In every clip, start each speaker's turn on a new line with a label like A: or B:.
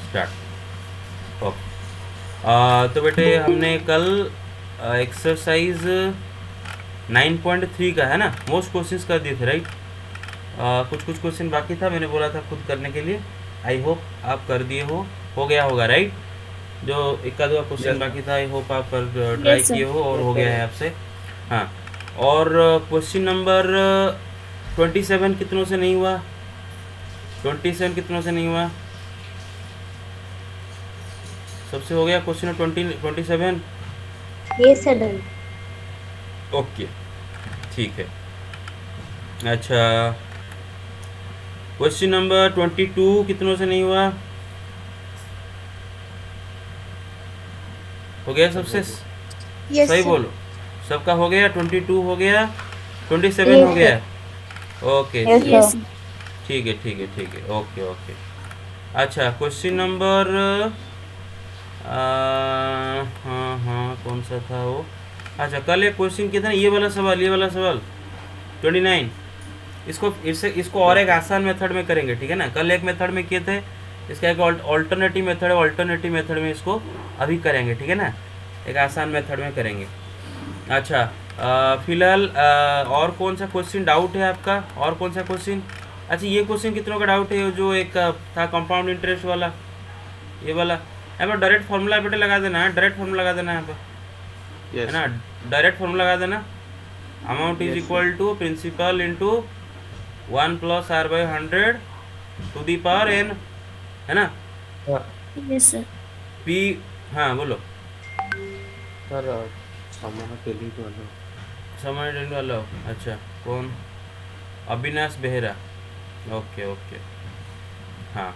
A: Start. Okay, तो बेटे हमने कल एक्सरसाइज 9.3 का है ना मोस्ट क्वेश्चंस कर दिए थे, राइट। कुछ कुछ क्वेश्चन बाकी था, मैंने बोला था खुद करने के लिए। आई होप आप कर दिए हो गया होगा, राइट। जो इक्का दुआ क्वेश्चन बाकी था, आई होप आप कर ट्राई
B: यस सर।
A: किए हो और हो गया है आपसे। हाँ, और क्वेश्चन नंबर 27 कितनों से नहीं हुआ? 27 कितनों से नहीं हुआ? सबसे हो गया question 27।
B: Yes sir done.
A: Okay, ठीक है। अच्छा, क्वेश्चन नंबर 22 कितनों से नहीं हुआ? हो गया सबसे?
B: यस
A: सही
B: सर।
A: बोलो, सबका हो गया? 22 हो गया, 27 हो
B: यस
A: गया।
B: Sir.
A: Okay,
C: yes
B: yes
C: sir.
B: Sir.
A: ठीक है ठीक है ठीक है, ओके ओके। अच्छा, क्वेश्चन नंबर हाँ हाँ, कौन सा था वो? अच्छा, कल एक क्वेश्चन किया था ना, ये वाला सवाल 29। इसको और एक आसान मेथड में करेंगे, ठीक है ना। कल एक मेथड में किए थे, इसका एक ऑल्टरनेटिव मेथड है, ऑल्टरनेटिव मेथड में इसको अभी करेंगे, ठीक है ना। एक आसान मेथड में करेंगे। अच्छा, फिलहाल और कौन सा क्वेश्चन डाउट है आपका? और कौन सा क्वेश्चन? अच्छा, ये क्वेश्चन कितनों का डाउट है? जो एक था कंपाउंड इंटरेस्ट वाला, ये वाला। यहाँ पर डायरेक्ट फार्मूला बेटे लगा देना है, डायरेक्ट फार्मूला लगा देना है यहाँ पर, है
D: यस
A: ना। डायरेक्ट फार्मूला लगा देना, amount is
D: yes
A: equal to principal into 1+r/100 to the power n, है ना।
D: सर।
B: Yes sir.
A: पी, हाँ बोलो।
D: सर सामान टेली वाला
A: समय डेंट वाला हो? अच्छा, कौन? अविनाश बेहरा। ओके ओके, हाँ।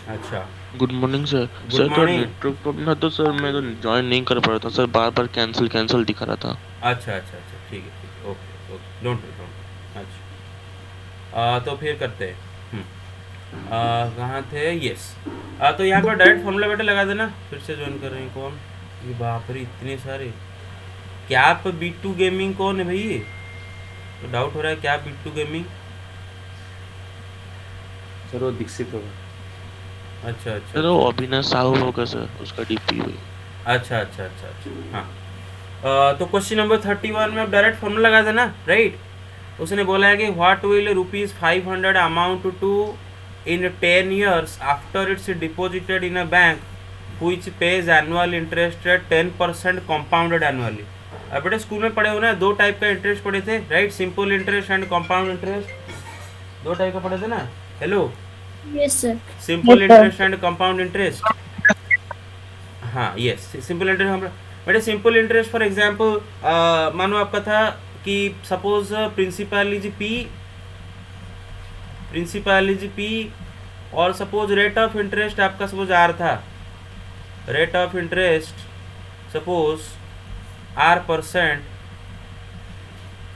A: अच्छा,
E: good morning sir.
A: Good
E: sir थोड़ा
A: मॉर्निंग।
E: नेटवर्क प्रॉब्लम था तो सर मैं तो ज्वाइन नहीं कर पा रहा था सर, बार बार कैंसिल कैंसिल दिखा रहा था।
A: अच्छा अच्छा अच्छा, ठीक है, ओके ओके, डोंट। अच्छा, तो फिर करते हैं। कहाँ थे? यस। तो यहाँ पर डायरेक्ट फॉर्मूला बेटा लगा देना। फिर से ज्वाइन कर रहे हैं कौन? ये बाप रे, इतने सारे। क्या आप B2 गेमिंग कौन है भाई? ये तो डाउट हो रहा है, क्या B2 गेमिंग?
D: सर वो दीक्षित होगा।
A: अच्छा अच्छा
E: सर वो
A: अच्छा
E: अविनाश साहू होगा सर, उसका डीपी हुई।
A: अच्छा अच्छा अच्छा अच्छा, हाँ। तो क्वेश्चन नंबर 31 में आप डायरेक्ट फॉर्मूला लगा देना, राइट। उसने बोला है कि what will ₹500 amount to in 10 years after it's deposited in a bank which pays annual interest at 10% compounded annually। अब बेटे स्कूल में पढ़े हो ना, दो टाइप का इंटरेस्ट पढ़े थे, right. Simple interest and compound interest, दो टाइप का पढ़े थे ना। Hello,
B: yes sir.
A: Simple interest and compound interest. हाँ, यस, सिंपल इंटरेस्ट हम बेटे सिंपल इंटरेस्ट फॉर एग्जांपल, मानो आपका था कि सपोज प्रिंसिपल इज पी, और सपोज रेट ऑफ इंटरेस्ट आपका सपोज आर था। Rate of interest suppose R%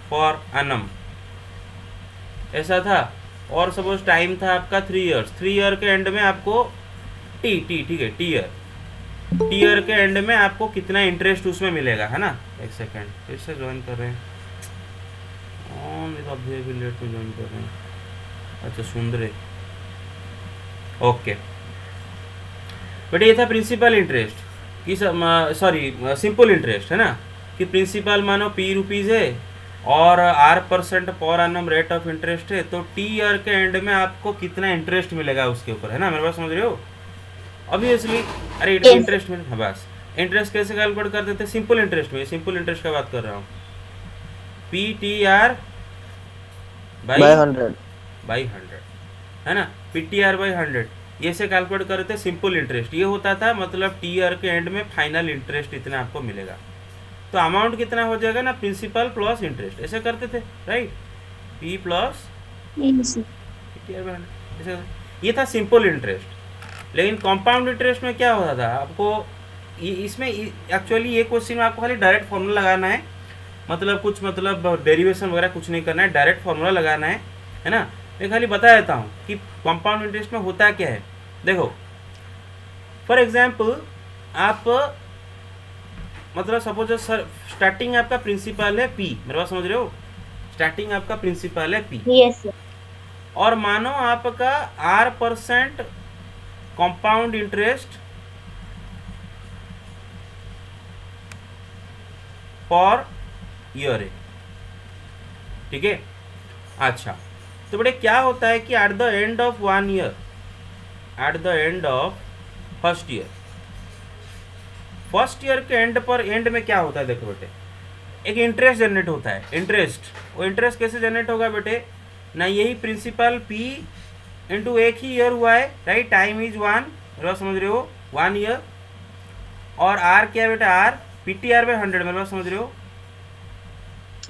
A: for annum, ऐसा था। और सपोज टाइम था आपका 3 years। 3 year के एंड में आपको ठीक है, टी ईयर के एंड में आपको कितना इंटरेस्ट उसमें मिलेगा, है ना। एक सेकेंड, फिर से ज्वाइन कर रहे हैं। अभी लेट में ज्वाइन कर रहे हैं। अच्छा, सुंदरे, ओके। बट ये था प्रिंसिपल इंटरेस्ट कि सॉरी सिंपल इंटरेस्ट, है ना। कि प्रिंसिपल मानो ₹P है और R% per annum rate of interest है, तो टी ईयर के एंड में आपको कितना इंटरेस्ट मिलेगा उसके ऊपर, है ना। मेरे बात समझ रहे हो? ऑब्वियसली, अरे इंटरेस्ट में, हाँ बस। इंटरेस्ट कैसे कैलकुलेट कर देते हैं? सिंपल इंटरेस्ट में, सिंपल इंटरेस्ट का बात कर रहा हूँ। PTR बाई 100, है ना। PTR बाई 100, ये से कैलकुलेट कर रहे थे सिंपल इंटरेस्ट। ये होता था मतलब टी ईयर के एंड में फाइनल इंटरेस्ट इतना आपको मिलेगा। तो अमाउंट कितना हो जाएगा ना, प्रिंसिपल प्लस इंटरेस्ट, ऐसे करते थे, right. P plus
B: yes sir.
A: PTR by 100, ऐसे। ये था सिंपल इंटरेस्ट। लेकिन कंपाउंड इंटरेस्ट में क्या होता था आपको? इसमें एक्चुअली ये क्वेश्चन में आपको खाली डायरेक्ट फार्मूला लगाना है, मतलब डेरिवेशन वगैरह कुछ नहीं करना है, डायरेक्ट फार्मूला लगाना है ना। मैं खाली बता देता हूँ कि कंपाउंड इंटरेस्ट में होता क्या है। देखो, फॉर एग्जाम्पल आप मतलब सपोज सर स्टार्टिंग आपका प्रिंसिपल है P, मेरे बात समझ रहे हो? स्टार्टिंग आपका प्रिंसिपल है P,
B: यस सर।
A: और मानो आपका R% compound interest per year है, ठीक है। अच्छा, तो बेटे क्या होता है कि eight the end of 1 year, eight the end of first year के एंड पर, एंड में क्या होता है देखो बेटे, एक इंटरेस्ट जनरेट होता है। इंटरेस्ट, वो इंटरेस्ट कैसे जनरेट होगा बेटे ना, यही प्रिंसिपल पी इंटू एक ही ईयर हुआ है, राइट, टाइम इज 1, मेरे बात समझ रहे हो, 1 ईयर, और आर क्या है बेटा, R P T R by 100, मेरे बात समझ रहे हो,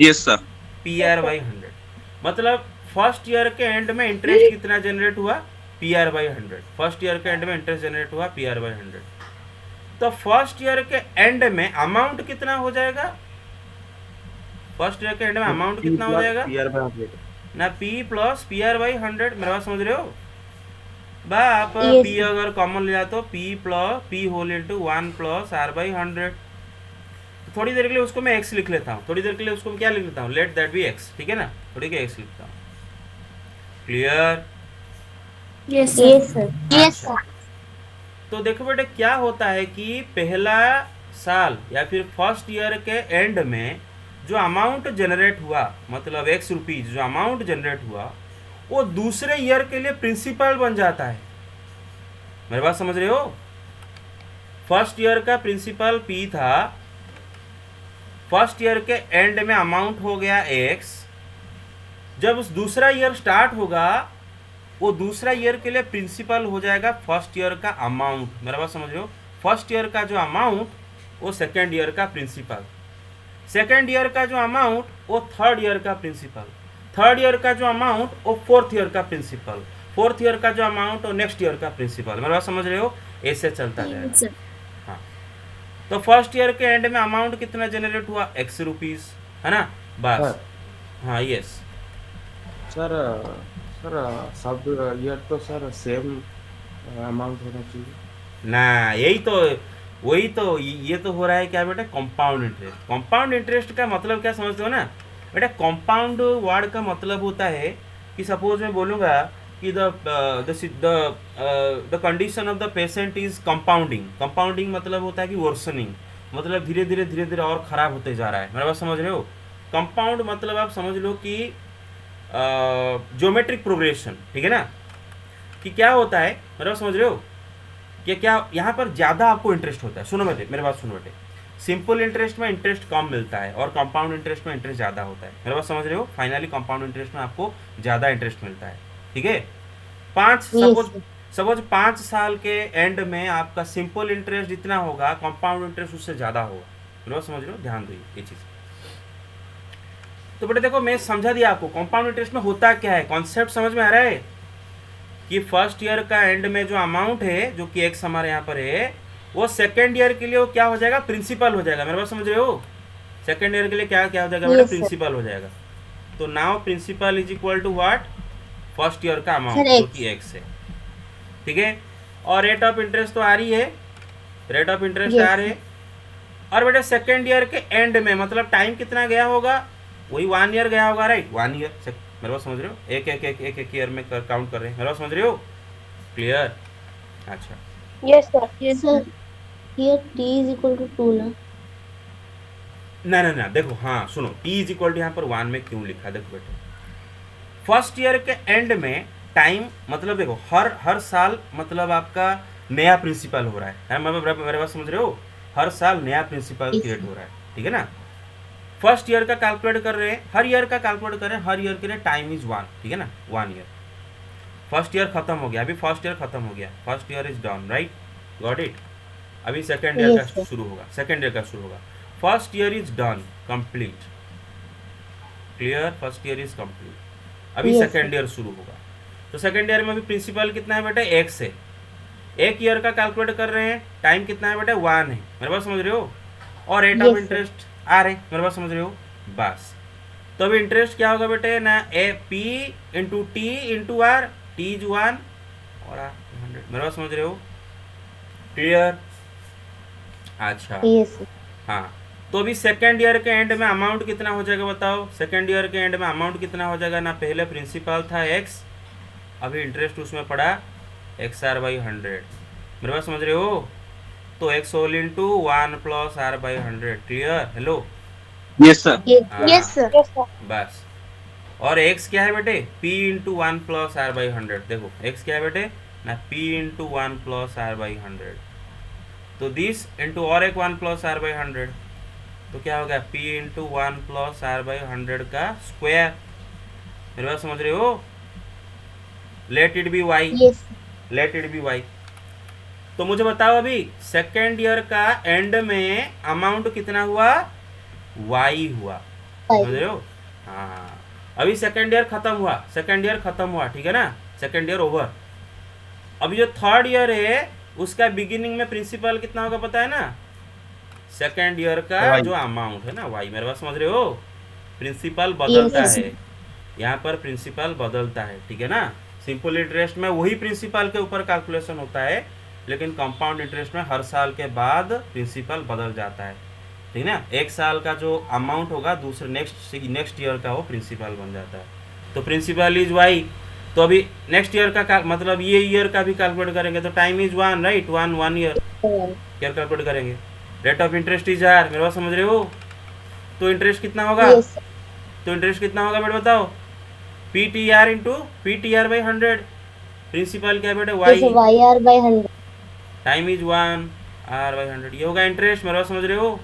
C: yes sir.
A: P R by 100, मतलब फर्स्ट ईयर के एंड में इंटरेस्ट कितना जनरेट हुआ, P R by 100, first year के एंड में इंटरेस्ट जनरेट हुआ पी आर बाई 100। तो फर्स्ट ईयर के एंड में अमाउंट कितना हो जाएगा, फर्स्ट ईयर के एंड में अमाउंट कितना हो जाएगा ना, P plus P R by 100, मेरा बात समझ रहे हो बा, आप
B: Yes,
A: पी अगर कॉमन ले जाए तो P plus P whole into 1 plus R by 100। थोड़ी देर के लिए उसको मैं एक्स लिख लेता हूँ, थोड़ी देर के लिए उसको मैं क्या लिख लेता हूँ, लेट दैट बी एक्स, ठीक है ना, थोड़ी के एक्स लिखता हूँ। Clear?
B: Yes, sir. Yes, sir.
A: तो देखो बेटे क्या होता है कि पहला साल या फिर फर्स्ट ईयर के एंड में जो अमाउंट जनरेट हुआ, मतलब एक्स रुपीज जो अमाउंट जनरेट हुआ, वो दूसरे ईयर के लिए प्रिंसिपल बन जाता है। मेरी बात समझ रहे हो? फर्स्ट ईयर का प्रिंसिपल पी था, फर्स्ट ईयर के एंड में अमाउंट हो गया एक्स, जब उस दूसरा ईयर स्टार्ट होगा वो दूसरा ईयर के लिए प्रिंसिपल हो जाएगा फर्स्ट ईयर का अमाउंट। मेरा बात समझ रहे हो? फर्स्ट ईयर का जो अमाउंट वो सेकेंड ईयर का प्रिंसिपल, सेकेंड ईयर का जो अमाउंट वो थर्ड ईयर का प्रिंसिपल, थर्ड ईयर का जो अमाउंट वो फोर्थ ईयर का प्रिंसिपल, फोर्थ ईयर का जो अमाउंट वो नेक्स्ट ईयर का प्रिंसिपल। मेरा बात समझ रहे हो? ऐसे चलता
B: Yes,
A: जाएगा।
B: sir.
A: हाँ, तो फर्स्ट ईयर के एंड में अमाउंट कितना जनरेट हुआ, एक्स रुपीज, है ना, बस। हाँ, यस
D: सर सर सब ईयर तो सर सेम अमाउंट होना चाहिए
A: ना, यही तो, वही तो, ये तो हो रहा है क्या बेटा, कंपाउंड इंटरेस्ट। कंपाउंड इंटरेस्ट का मतलब क्या समझते हो ना बेटा, कंपाउंड वर्ड का मतलब होता है कि सपोज मैं बोलूँगा कि the condition of the patient is compounding. Compounding मतलब होता है कि वर्सनिंग, मतलब धीरे धीरे और ख़राब होते जा रहा है। मेरा बात समझ रहे हो? कंपाउंड मतलब आप समझ लो कि ज्योमेट्रिक प्रोग्रेशन, ठीक है ना, कि क्या होता है, मेरा बात समझ रहे हो, कि क्या यहाँ पर ज़्यादा आपको इंटरेस्ट होता है। सुनो बेटे, मेरे बात सुनो बेटे, सिंपल इंटरेस्ट में इंटरेस्ट कम मिलता है और कंपाउंड इंटरेस्ट में इंटरेस्ट ज़्यादा होता है। मेरे बात समझ रहे हो? फाइनली कंपाउंड इंटरेस्ट में आपको ज़्यादा इंटरेस्ट मिलता है, ठीक है। सपोज 5 साल के एंड में आपका सिंपल इंटरेस्ट जितना होगा, कंपाउंड इंटरेस्ट उससे ज़्यादा होगा। मेरे बात समझ रहे हो? ध्यान दो ये चीज़। तो बेटे देखो, मैं समझा दिया आपको कंपाउंड इंटरेस्ट में होता क्या है, कॉन्सेप्ट समझ में आ रहा है कि फर्स्ट ईयर का एंड में जो अमाउंट है, जो कि एक्स हमारे यहाँ पर है, वो सेकेंड ईयर के लिए वो क्या हो जाएगा, प्रिंसिपल हो जाएगा। मेरे बात समझ रहे हो? सेकेंड ईयर के लिए क्या क्या हो जाएगा बेटा,
B: Yes, sir.
A: प्रिंसिपल हो जाएगा। तो now principal is equal to what, first year का अमाउंट
B: Sir,
A: जो कि एक्स है, ठीक है। और रेट ऑफ इंटरेस्ट तो आ रही है, रेट ऑफ इंटरेस्ट
B: Yes,
A: आ रहे है। और बेटा सेकेंड ईयर के एंड में मतलब टाइम कितना गया होगा, वही 1 ईयर गया होगा, राइट, 1 ईयर। मेरे बात समझ रहे हो? एक ईयर में काउंट कर रहे हैं। मेरे बात समझ रहे हो? क्लियर? अच्छा,
B: Yes, sir. Yes, sir. Here t is equal to 2 ना.
A: ना देखो, हाँ सुनो, t इज इक्वल टू यहाँ पर 1 में क्यों लिखा, देखो बेटे, फर्स्ट ईयर के एंड में टाइम मतलब देखो, हर साल मतलब आपका नया प्रिंसिपल हो रहा है। मेरे बात समझ रहे हो? हर साल नया प्रिंसिपल
B: Yes,
A: क्रिएट हो रहा है, ठीक है ना। फर्स्ट ईयर का कैलकुलेट कर रहे हैं, हर ईयर का कैलकुलेट कर रहे हैं, हर ईयर के लिए टाइम इज 1, ठीक है ना, 1 ईयर। फर्स्ट ईयर खत्म हो गया, अभी फर्स्ट ईयर खत्म हो गया, first year is done, right, got it. अभी सेकेंड ईयर
B: Yes,
A: का
B: sir.
A: शुरू होगा, सेकेंड ईयर का शुरू होगा। First year is done, complete, clear, first year is complete. अभी
B: Yes,
A: सेकेंड ईयर शुरू होगा। तो सेकेंड ईयर में अभी प्रिंसिपल कितना है बेटा, एक्स है। एक ईयर का कैलकुलेट कर रहे हैं, टाइम कितना है बेटा, 1 है। मेरे बात समझ रहे हो? और rate of
B: Yes, sir.
A: Interest आ रहे, मेरे बात समझ रहे हो? बस, तो अभी इंटरेस्ट क्या होगा बेटे ना, ए P into T into R, T is 1 और आर 100। मेरे बात समझ रहे हो? क्लियर? अच्छा,
B: Yes, sir.
A: हाँ, तो अभी सेकेंड ईयर के एंड में अमाउंट कितना हो जाएगा बताओ, सेकेंड ईयर के एंड में अमाउंट कितना हो जाएगा ना, पहले प्रिंसिपल था एक्स, अभी इंटरेस्ट उसमें पड़ा एक्स आर बाई 100, मेरे बात समझ रहे हो? तो X whole into 1 plus R by 100, clear? Hello,
C: Yes, sir.
A: हाँ
B: यस सर
A: बस। और x क्या है बेटे? p into 1 plus R by 100। देखो x क्या है बेटे ना, p into 1 plus R by 100। तो दिस इंटू और एक 1 प्लस आर बाई 100, तो क्या हो गया? p into 1 plus R by 100 का स्क्वायर। मेरे बात समझ रहे हो? Let it be y,
B: yes
A: let it be y। तो मुझे बताओ अभी सेकेंड ईयर का एंड में अमाउंट कितना हुआ? y हुआ, समझ रहे हो? हाँ, अभी सेकेंड ईयर खत्म हुआ, सेकेंड ईयर खत्म हुआ, ठीक है ना, सेकेंड ईयर ओवर। अभी जो थर्ड ईयर है उसका बिगिनिंग में प्रिंसिपल कितना होगा पता है ना? सेकेंड ईयर का
D: Y।
A: जो अमाउंट है ना y, मेरे बात समझ रहे हो? प्रिंसिपल बदलता
B: Yes।
A: है, यहाँ पर प्रिंसिपल बदलता है, ठीक है ना। सिंपल इंटरेस्ट में वही प्रिंसिपल के ऊपर कैलकुलेशन होता है, लेकिन कंपाउंड इंटरेस्ट में हर साल के बाद प्रिंसिपल बदल जाता है, ठीक है ना। एक साल का जो अमाउंट होगा दूसरे नेक्स्ट ईयर का वो प्रिंसिपल बन जाता है। तो प्रिंसिपल इज वाई। तो अभी नेक्स्ट ईयर का मतलब ये ईयर का भी कैलकुलेट करेंगे तो टाइम इज 1, राइट, 1 ईयर क्या कैलकुलेट करेंगे। Rate of interest is R, मेरे बात समझ रहे हो? तो इंटरेस्ट कितना होगा?
B: यस
A: तो इंटरेस्ट कितना होगा बेटा बताओ? P T R into P T R by 100। Principal क्या बेटा? Y.
B: Y R by 100
A: time is 1 R by 100, ये होगा इंटरेस्ट, मेरे बात समझ रहे हो?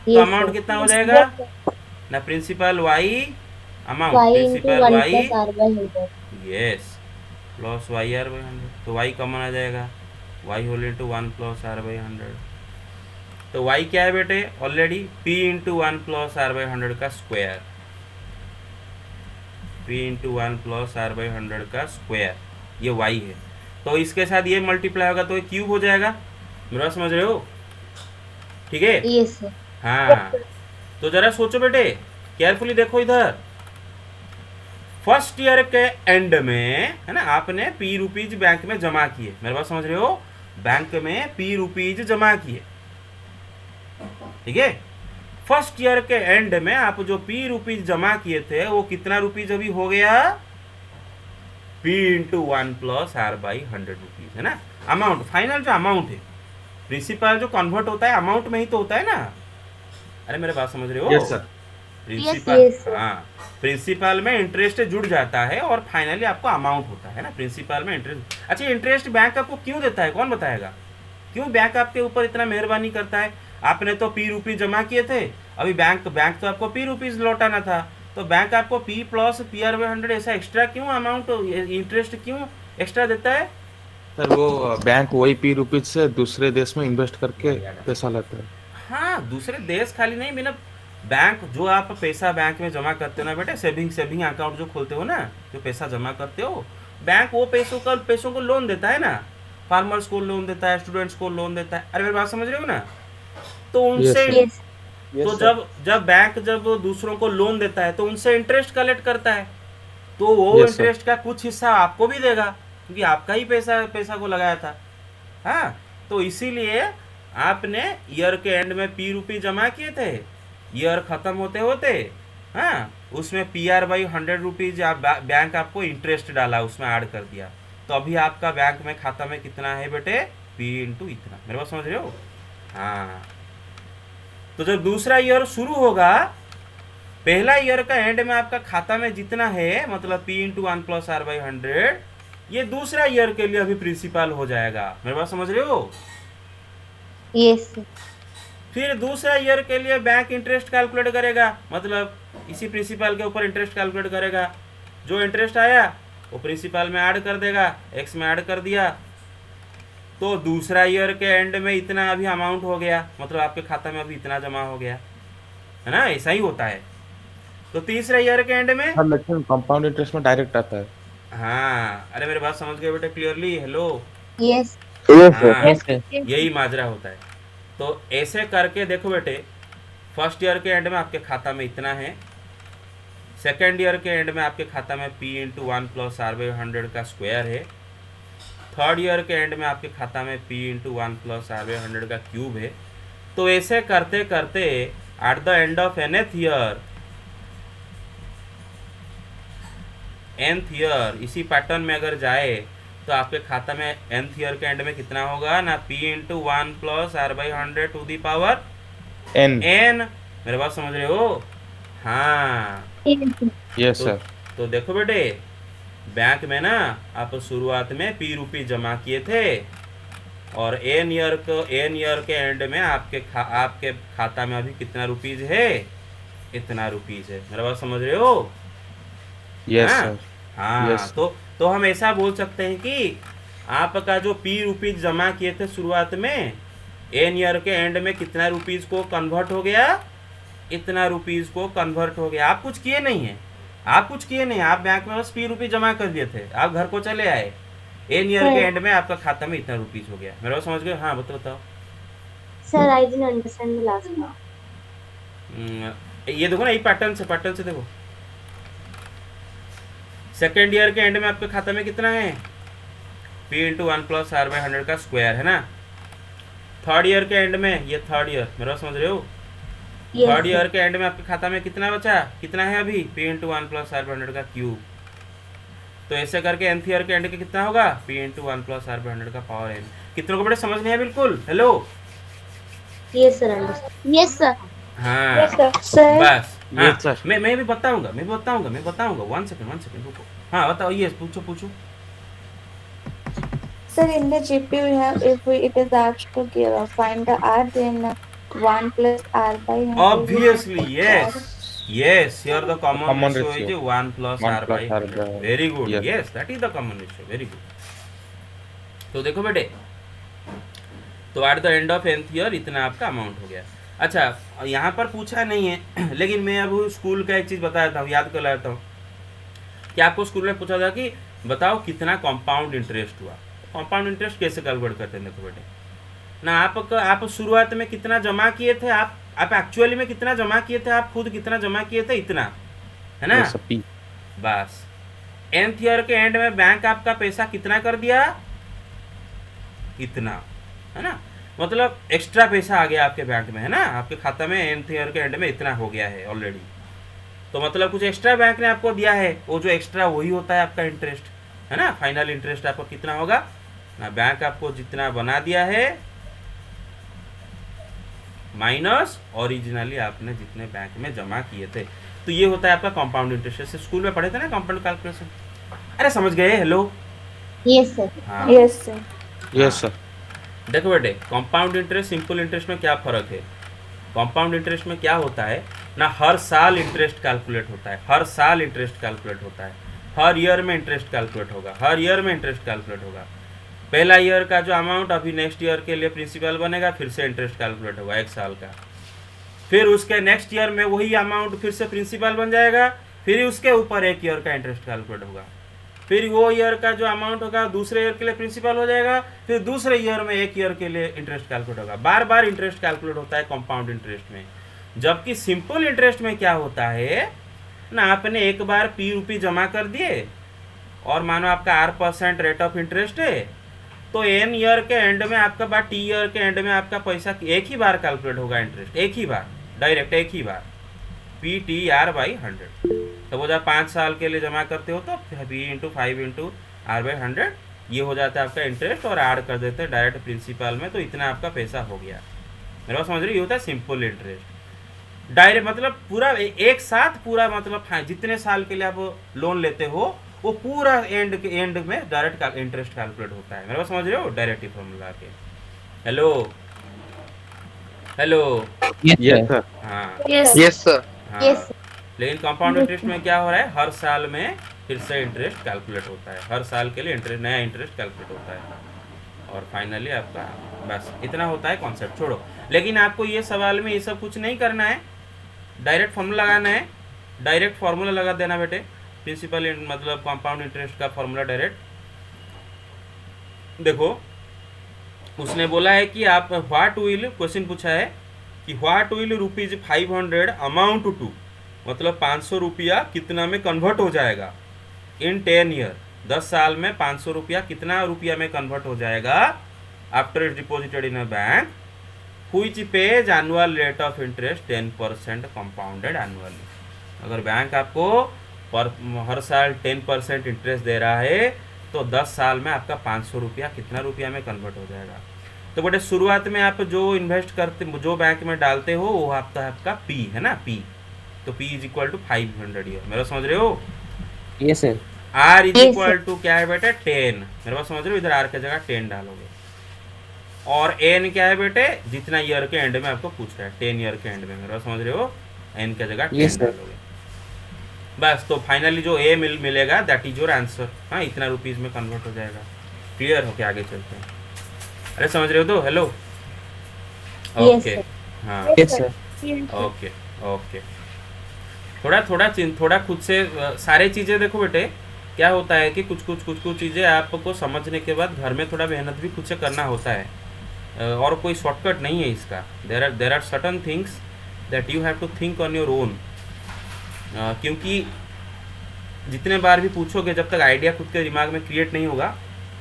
A: तो अमाउंट कितना हो जाएगा ना? Principal Y, amount
B: Y into
A: principal
B: 1
A: Y,
B: plus R by 100
A: yes, plus Y R by 100। तो वाई कॉमन आ जाएगा, Y whole into 1 plus R by 100। तो वाई क्या है बेटे? Already P into 1 plus R by 100 का square, P into 1 plus R by 100 का square, ये वाई है। तो इसके साथ ये मल्टीप्लाई होगा तो ये क्यूब हो जाएगा, मेरा समझ रहे हो? ठीक है,
B: यस
A: हाँ। तो जरा सोचो बेटे, केयरफुली देखो इधर। फर्स्ट ईयर के एंड में है ना, आपने पी रुपीज बैंक में जमा किए, मेरे बात समझ रहे हो? बैंक में पी रुपीज जमा किए, ठीक है। फर्स्ट ईयर के एंड में आप जो पी रुपीज जमा किए थे वो कितना रुपीज अभी हो गया? P into 1 plus R by 100 rupees, है ना। अमाउंट, फाइनल जो अमाउंट है, प्रिंसिपल जो कन्वर्ट होता है अमाउंट में ही तो होता है ना। अरे मेरे बात समझ रहे हो?
D: Yes sir.
A: Principal,
B: Yes, yes.
A: हाँ, प्रिंसिपल में इंटरेस्ट जुड़ जाता है और फाइनली आपको अमाउंट होता है ना, प्रिंसिपल में इंटरेस्ट। अच्छा, इंटरेस्ट बैंक आपको क्यों देता है, कौन बताएगा? क्यों बैंक आपके ऊपर इतना मेहरबानी करता है? आपने तो पी रुपीज जमा किए थे, अभी बैंक तो आपको पी रुपीज लौटाना था, तो बैंक आपको P plus P R by 100 ऐसा एक्स्ट्रा क्यों अमाउंट, इंटरेस्ट क्यों एक्स्ट्रा देता है?
D: सर वो बैंक वही पी रुपीज से दूसरे देश में इन्वेस्ट करके पैसा लेता है।
A: हाँ, दूसरे देश खाली नहीं, बिना बैंक जो आप पैसा बैंक में जमा करते हो ना बेटे, सेविंग अकाउंट जो खोलते हो ना, जो पैसा जमा करते हो, बैंक वो पैसों को लोन देता है ना। फार्मर्स को लोन देता है, स्टूडेंट्स को लोन देता है। अरे मेरी बात समझ रहे हो ना? तो उनसे
B: यस
A: तो जब बैंक जब दूसरों को लोन देता है तो उनसे इंटरेस्ट कलेक्ट करता है, तो वो
D: Yes, sir.
A: इंटरेस्ट का कुछ हिस्सा आपको भी देगा, क्योंकि आपका ही पैसा को लगाया था। हाँ, तो इसीलिए आपने ईयर के एंड में पी रुपी जमा किए थे, ईयर खत्म होते होते हाँ उसमें P R by 100 rupees bank आपको इंटरेस्ट डाला, उसमें ऐड कर दिया। तो अभी आपका बैंक में खाता में कितना है बेटे? पी इंटू इतना, मेरे बात समझ रहे हो? हाँ, तो जब दूसरा ईयर शुरू होगा, पहला ईयर का एंड में आपका खाता में जितना है, मतलब P into 1 plus R by 100, ये दूसरा ईयर के लिए अभी प्रिंसिपल हो जाएगा, मेरे बात समझ रहे हो?
B: यस
A: फिर दूसरा ईयर के लिए बैंक इंटरेस्ट कैलकुलेट करेगा, मतलब इसी प्रिंसिपल के ऊपर इंटरेस्ट कैलकुलेट करेगा। जो इंटरेस्ट आया वो प्रिंसिपल में ऐड कर देगा, एक्स में ऐड कर दिया, तो दूसरा ईयर के एंड में इतना अभी अमाउंट हो गया, मतलब आपके खाता में अभी इतना जमा हो गया, है ना। ऐसा ही होता है। तो तीसरा ईयर के एंड में,
D: हाँ, लेकिन कंपाउंड इंटरेस्ट में डायरेक्ट आता है।
A: हाँ, अरे मेरे बात समझ गए बेटा क्लियरली? हेलो,
B: यस
A: हाँ, यही माजरा होता है। तो ऐसे करके देखो बेटे, फर्स्ट ईयर के एंड में आपके खाता में इतना है, सेकेंड ईयर के एंड में आपके खाता में P into 1 plus R by 100 का स्क्वायर है, थर्ड ईयर के एंड में आपके खाता में P into 1 plus R by 100 का क्यूब है। तो ऐसे करते करते at the end of nth year इसी पैटर्न में अगर जाए तो आपके खाता में nth ईयर के एंड में कितना होगा ना, p into 1 plus r/100 to the power
D: n।
A: n। मेरे बात समझ रहे हो? हाँ।
D: यस
A: तो,
D: सर।
A: तो देखो बेटे, बैंक में ना आप शुरुआत में p रुपये जमा किए थे और n ईयर के एंड में आपके खाता में अभी कितना रुपीज है, इतना रुपीज है। मेरा बात समझ रहे हो?
D: यस
A: हाँ?
D: सर।
A: हाँ।
D: Yes.
A: तो हम ऐसा बोल सकते हैं कि आपका जो p रुपीज जमा किए थे शुरुआत में, n ईयर के एंड में कितना रुपीज को कन्वर्ट हो गया, इतना रुपीज को कन्वर्ट हो गया। आप कुछ किए नहीं है, आप बैंक में बस p रुपीज जमा कर दिए थे, आप घर को चले आए, n ईयर के एंड में आपका खाता में इतना रुपीज हो गया। मेरा बात समझ गए? हाँ बताओ।
B: Sir, I didn't understand the last part.
A: ये देखो ना, ये पैटर्न से देखो, सेकेंड ईयर के एंड में आपके खाता में कितना है, p इंटू 1 प्लस r/100 का स्क्वायर है ना। थर्ड ईयर के एंड में, ये थर्ड ईयर, मेरा समझ रहे हो? थर्ड ईयर के एंड में आपके खाता में कितना बचा, कितना है अभी, p इंटू 1 प्लस r/100 का क्यूब। तो ऐसे करके nth ईयर के एंड के कितना होगा, p इंटू 1 प्लस r/100 का पावर n। कितनों को बड़े समझ नहीं है बिल्कुल? Hello?
B: Yes, sir, understand. Yes, sir.
A: हाँ।
B: Yes, sir. Sir.
A: बस। हाँ,
D: Yes, sir.
A: मैं भी बताऊंगा। 1 सेकंड रुको। हाँ बताओ, ये पूछो।
F: Sir, in the GP we have, if it is asked to give find the R, then 1 plus r/100.
A: Obviously, yes, here the common
D: Common
A: ratio
D: ratio.
A: is 1 plus
D: 1
A: r by
D: plus r
A: 100.
D: by-
A: Very good.
D: Yes.
A: Yes, that is the common ratio. Very good. तो देखो बेटे, तो at the end of nth year इतना आपका amount हो गया। अच्छा, यहाँ पर पूछा नहीं है लेकिन मैं अब स्कूल का एक चीज़ बता देता हूँ, याद कर लाता हूँ कि आपको स्कूल में पूछा था कि बताओ कितना कंपाउंड इंटरेस्ट हुआ। कंपाउंड इंटरेस्ट कैसे कैलकुलेट करते हैं? देखो बेटे ना, आप शुरुआत में कितना जमा किए थे, आप एक्चुअली में कितना जमा किए थे, आप खुद कितना जमा किए थे, इतना है ना।
D: Yes, sir, P।
A: बस nth ईयर के एंड में बैंक आपका पैसा कितना कर दिया, इतना, है ना। मतलब एक्स्ट्रा पैसा आ गया आपके बैंक में, है ना, आपके खाता में nth ईयर के एंड में इतना हो गया है ऑलरेडी। तो मतलब कुछ एक्स्ट्रा बैंक ने आपको दिया है, वो जो एक्स्ट्रा वही होता है आपका इंटरेस्ट, है ना। फाइनल इंटरेस्ट आपको कितना होगा ना, बैंक आपको जितना बना दिया है माइनस ओरिजिनली आपने जितने बैंक में जमा किए थे। तो ये होता है आपका कंपाउंड इंटरेस्ट। जैसे स्कूल में पढ़े थे ना कंपाउंड कैलकुलेशन। अरे समझ गए? हेलो?
B: Yes, sir.
A: हाँ।
F: Yes, sir.
D: Yes sir.
A: देखो बेटे, कंपाउंड इंटरेस्ट सिंपल इंटरेस्ट में क्या फ़र्क है? कंपाउंड इंटरेस्ट में क्या होता है ना, हर साल इंटरेस्ट कैलकुलेट होता है, हर साल इंटरेस्ट कैलकुलेट होता है, हर ईयर में इंटरेस्ट कैलकुलेट होगा, हर ईयर में इंटरेस्ट कैलकुलेट होगा। पहला ईयर का जो अमाउंट अभी नेक्स्ट ईयर के लिए प्रिंसिपल बनेगा, फिर से इंटरेस्ट कैलकुलेट होगा 1 साल का। फिर उसके नेक्स्ट ईयर में वही अमाउंट फिर से प्रिंसिपल बन जाएगा, फिर उसके ऊपर 1 ईयर का इंटरेस्ट कैलकुलेट होगा। फिर वो ईयर का जो अमाउंट होगा दूसरे ईयर के लिए प्रिंसिपल हो जाएगा, फिर दूसरे ईयर में 1 ईयर के लिए इंटरेस्ट कैलकुलेट होगा। बार बार इंटरेस्ट कैलकुलेट होता है कंपाउंड इंटरेस्ट में। जबकि सिंपल इंटरेस्ट में क्या होता है ना, आपने एक बार p जमा कर दिए और मानो आपका r% रेट ऑफ इंटरेस्ट है, तो n ईयर के एंड में आपका बार t ईयर के एंड में आपका पैसा एक ही बार कैलकुलेट होगा, इंटरेस्ट एक ही बार, डायरेक्ट एक ही बार, p/r/100। तो वो जब 5 साल के लिए जमा करते हो तो p इंटू 5 इंटू r/100 ये हो जाता है आपका इंटरेस्ट, और ऐड कर देते हैं डायरेक्ट प्रिंसिपल में, तो इतना आपका पैसा हो गया। मेरे बात समझ रही? ये होता है सिंपल इंटरेस्ट। डायरेक्ट मतलब पूरा एक साथ पूरा, मतलब जितने साल के लिए आप लोन लेते हो वो पूरा एंड में डायरेक्ट इंटरेस्ट कैलकुलेट होता है। मेरे बात समझ रहे हो? डायरेक्ट फॉर्मूला के। हेलो?
D: Yes sir.
A: हाँ
C: Yes, sir.
A: हाँ।
B: Yes, sir.
A: लेकिन कंपाउंड इंटरेस्ट में क्या हो रहा है, हर साल में फिर से इंटरेस्ट कैलकुलेट होता है, हर साल के लिए इंटरेस्ट, नया इंटरेस्ट कैलकुलेट होता है, और फाइनली आपका बस इतना होता है कॉन्सेप्ट। छोड़ो, लेकिन आपको ये सवाल में ये सब कुछ नहीं करना है, डायरेक्ट फार्मूला लगाना है, डायरेक्ट फार्मूला लगा देना बेटे, प्रिंसिपल मतलब कंपाउंड इंटरेस्ट का फार्मूला डायरेक्ट। देखो उसने बोला है कि आप व्हाट विल, क्वेश्चन पूछा है कि व्हाट विल ₹500 अमाउंट टू, मतलब 500 रुपया कितना में कन्वर्ट हो जाएगा इन 10 ईयर, 10 साल में 500 रुपया कितना रुपया में कन्वर्ट हो जाएगा after deposited in a bank, which page annual rate of interest 10% compounded annually. अगर बैंक आपको हर साल 10% इंटरेस्ट दे रहा है तो 10 साल में आपका 500 रुपया कितना रुपया में कन्वर्ट हो जाएगा। तो बेटे शुरुआत में आप जो इन्वेस्ट करते, जो बैंक में डालते हो वो आपका पी है ना, पी। तो P is equal to 500 year, मेरा समझ रहे हो।
G: Yes sir.
A: R is
B: Yes,
A: equal to क्या है बेटे 10, मेरे पास समझ रहे हो, इधर आर की जगह 10 डालोगे। और एन क्या है बेटे, जितना ईयर के एंड में आपको पूछ रहा है, 10 ईयर के एंड में, मेरे पास समझ रहे हो, एन की जगह 10
G: Yes, sir.
A: डालोगे। बस तो फाइनली जो ए मिलेगा दैट इज योर आंसर। हाँ, इतना रुपीज में कन्वर्ट हो जाएगा। क्लियर हो के आगे चलते हैं। अरे समझ रहे हो तो, हेलो।
B: Yes,
A: okay,
B: sir.
A: हाँ
G: यस सर।
A: Okay okay. थोड़ा खुद से सारे चीज़ें देखो बेटे, क्या होता है कि कुछ चीज़ें आपको समझने के बाद घर में थोड़ा मेहनत भी खुद से करना होता है, और कोई शॉर्टकट नहीं है इसका। There are certain things that you have to think on your own, क्योंकि जितने बार भी पूछोगे जब तक आइडिया खुद के दिमाग में क्रिएट नहीं होगा,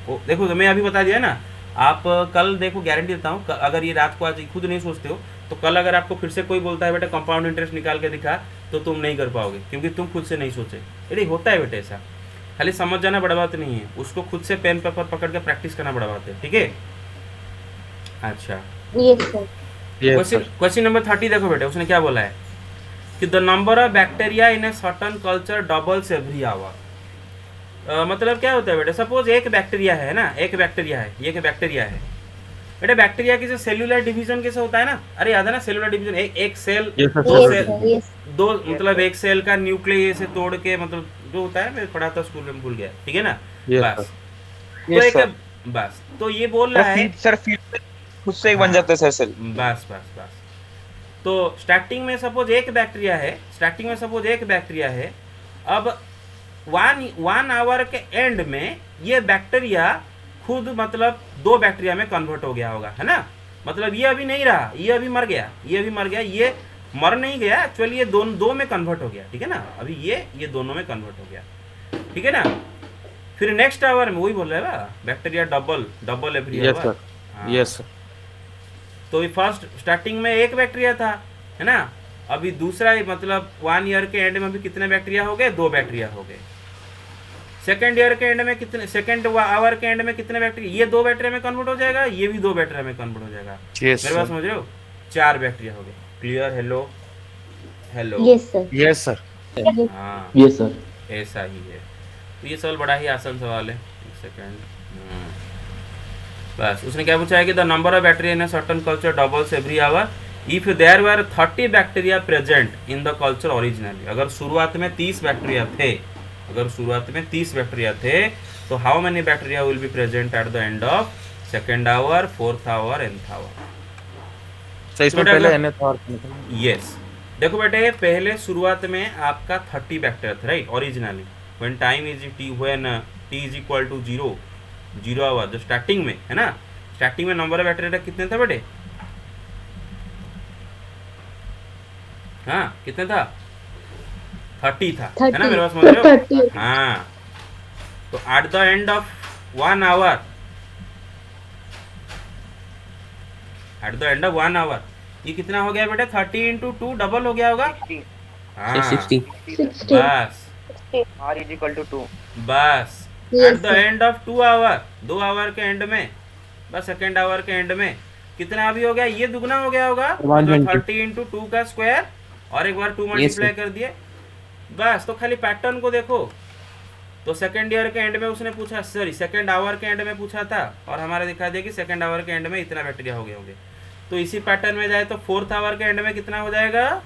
A: वो देखो तो मैं अभी बता दिया ना, आप कल देखो, गारंटी देता हूँ, अगर ये रात को आज खुद नहीं सोचते हो तो कल अगर आपको फिर से कोई बोलता है बेटा कंपाउंड इंटरेस्ट निकाल के दिखा, तो तुम नहीं कर पाओगे, क्योंकि तुम खुद से नहीं सोचे। अरे होता है बेटे ऐसा, खाली समझ जाना बड़ा बात नहीं है, उसको खुद से पेन पेपर पकड़ के प्रैक्टिस करना बड़ा बात है। ठीक है, अच्छा।
B: Yes, sir.
A: क्वेश्चन नंबर 30 देखो बेटे, उसने क्या बोला है कि the number of bacteria in a certain culture doubles every our. मतलब क्या होता है बेटे, सपोज एक बैक्टीरिया है ना, एक बैक्टीरिया है, ये एक बैक्टीरिया है बेटे। बैक्टीरिया की जो सेल्यूलर डिवीजन कैसे होता है ना, अरे याद है ना, सेल्यूलर डिवीजन, एक सेल
D: Yes, sir.
A: दो
B: Yes,
A: सेल,
B: sir. Yes.
A: दो मतलब एक सेल का न्यूक्लियस से तोड़ के, मतलब जो होता है, मैं पढ़ा था स्कूल में, भूल गया, ठीक है ना।
D: Yes,
A: बस
D: sir.
A: तो एक, बस तो ये बोल रहा है,
C: सर फीड खुद से ही बन जाते हैं सर सेल।
A: बस बस बस। तो स्टार्टिंग में सपोज एक बैक्टीरिया है, स्टार्टिंग में सपोज एक बैक्टीरिया है, अब 1 आवर के एंड में ये बैक्टीरिया खुद मतलब 2 बैक्टीरिया में कन्वर्ट हो गया होगा, है ना। मतलब ये अभी नहीं रहा, ये अभी मर गया, ये अभी मर गया, ये मर नहीं गया एक्चुअली, ये दो में कन्वर्ट हो गया, ठीक है ना। अभी ये दोनों में कन्वर्ट हो गया, ठीक है ना। फिर नेक्स्ट आवर में वही बोल रहा है ना, bacteria double every
D: Yes,
A: hour.
D: sir. Yes, sir.
A: तो फर्स्ट स्टार्टिंग में एक बैक्टीरिया था, है ना। अभी दूसरा मतलब 1 ईयर के एंड में भी कितने बैक्टीरिया हो गए, 2 बैक्टीरिया हो गए। सेकेंड ईयर के एंड में कितने, सेकेंड आवर के एंड में कितने बैक्टीरिया, ये 2 बैक्टीरिया में कन्वर्ट हो जाएगा, ये भी 2 बैक्टीरिया में कन्वर्ट हो जाएगा।
D: Yes,
A: मेरे बात
D: sir.
A: समझ रहे हो, 4 बैक्टीरिया हो गए। Clear, hello hello.
B: Yes, sir.
D: Yes, sir.
A: हाँ
G: यस सर।
A: ऐसा ही है। तो ये सवाल बड़ा ही आसान सवाल है। एक सेकेंड, बस उसने क्या पूछा है कि the number of bacteria in a certain culture doubles every hour if there were 30 bacteria present in the culture originally. अगर शुरुआत में 30 बैक्टीरिया थे, अगर शुरुआत में 30 बैक्टीरिया थे, तो how many bacteria will be present at the end of second hour, fourth hour, nth hour.
D: Sir इसमें
A: बेटा,
D: पहले
A: अगर-
D: NH और निकलना।
A: यस, देखो बेटे, पहले शुरुआत में आपका 30 बैक्टीरिया था, right, originally when time is T, when T is equal to 0 hour, जो स्टार्टिंग में है ना, स्टार्टिंग में नंबर ऑफ बैक्टीरिया कितने था बेटे, हाँ कितने था, 30 था, है ना, मेरे पास समझ रहे हो।
B: 30.
A: हाँ, तो at the end of 1 hour, at the end of 1 hour ये कितना हो गया बेटे, 30 इंटू 2 डबल हो गया होगा। हाँ
G: 60।
B: 60.
A: बस
C: R is equal to 2।
A: बस
B: Yes,
A: at the
B: sir.
A: End of 2 hour, 2 hour के एंड में, बस सेकेंड आवर के एंड में कितना अभी हो गया, ये दुगना हो गया होगा,
G: 120.
A: 30 इंटू 2 का स्क्वायर और एक बार 2 मल्टीप्लाई कर दिए। बस तो खाली पैटर्न को देखो, तो सेकेंड ईयर के एंड में उसने पूछा, सॉरी सेकेंड आवर के एंड में पूछा था, और हमारा दिखा दिया कि सेकेंड आवर के एंड में इतना बैक्टीरिया हो गए होंगे। तो इसी पैटर्न में जाए तो फोर्थ आवर के एंड में कितना हो जाएगा,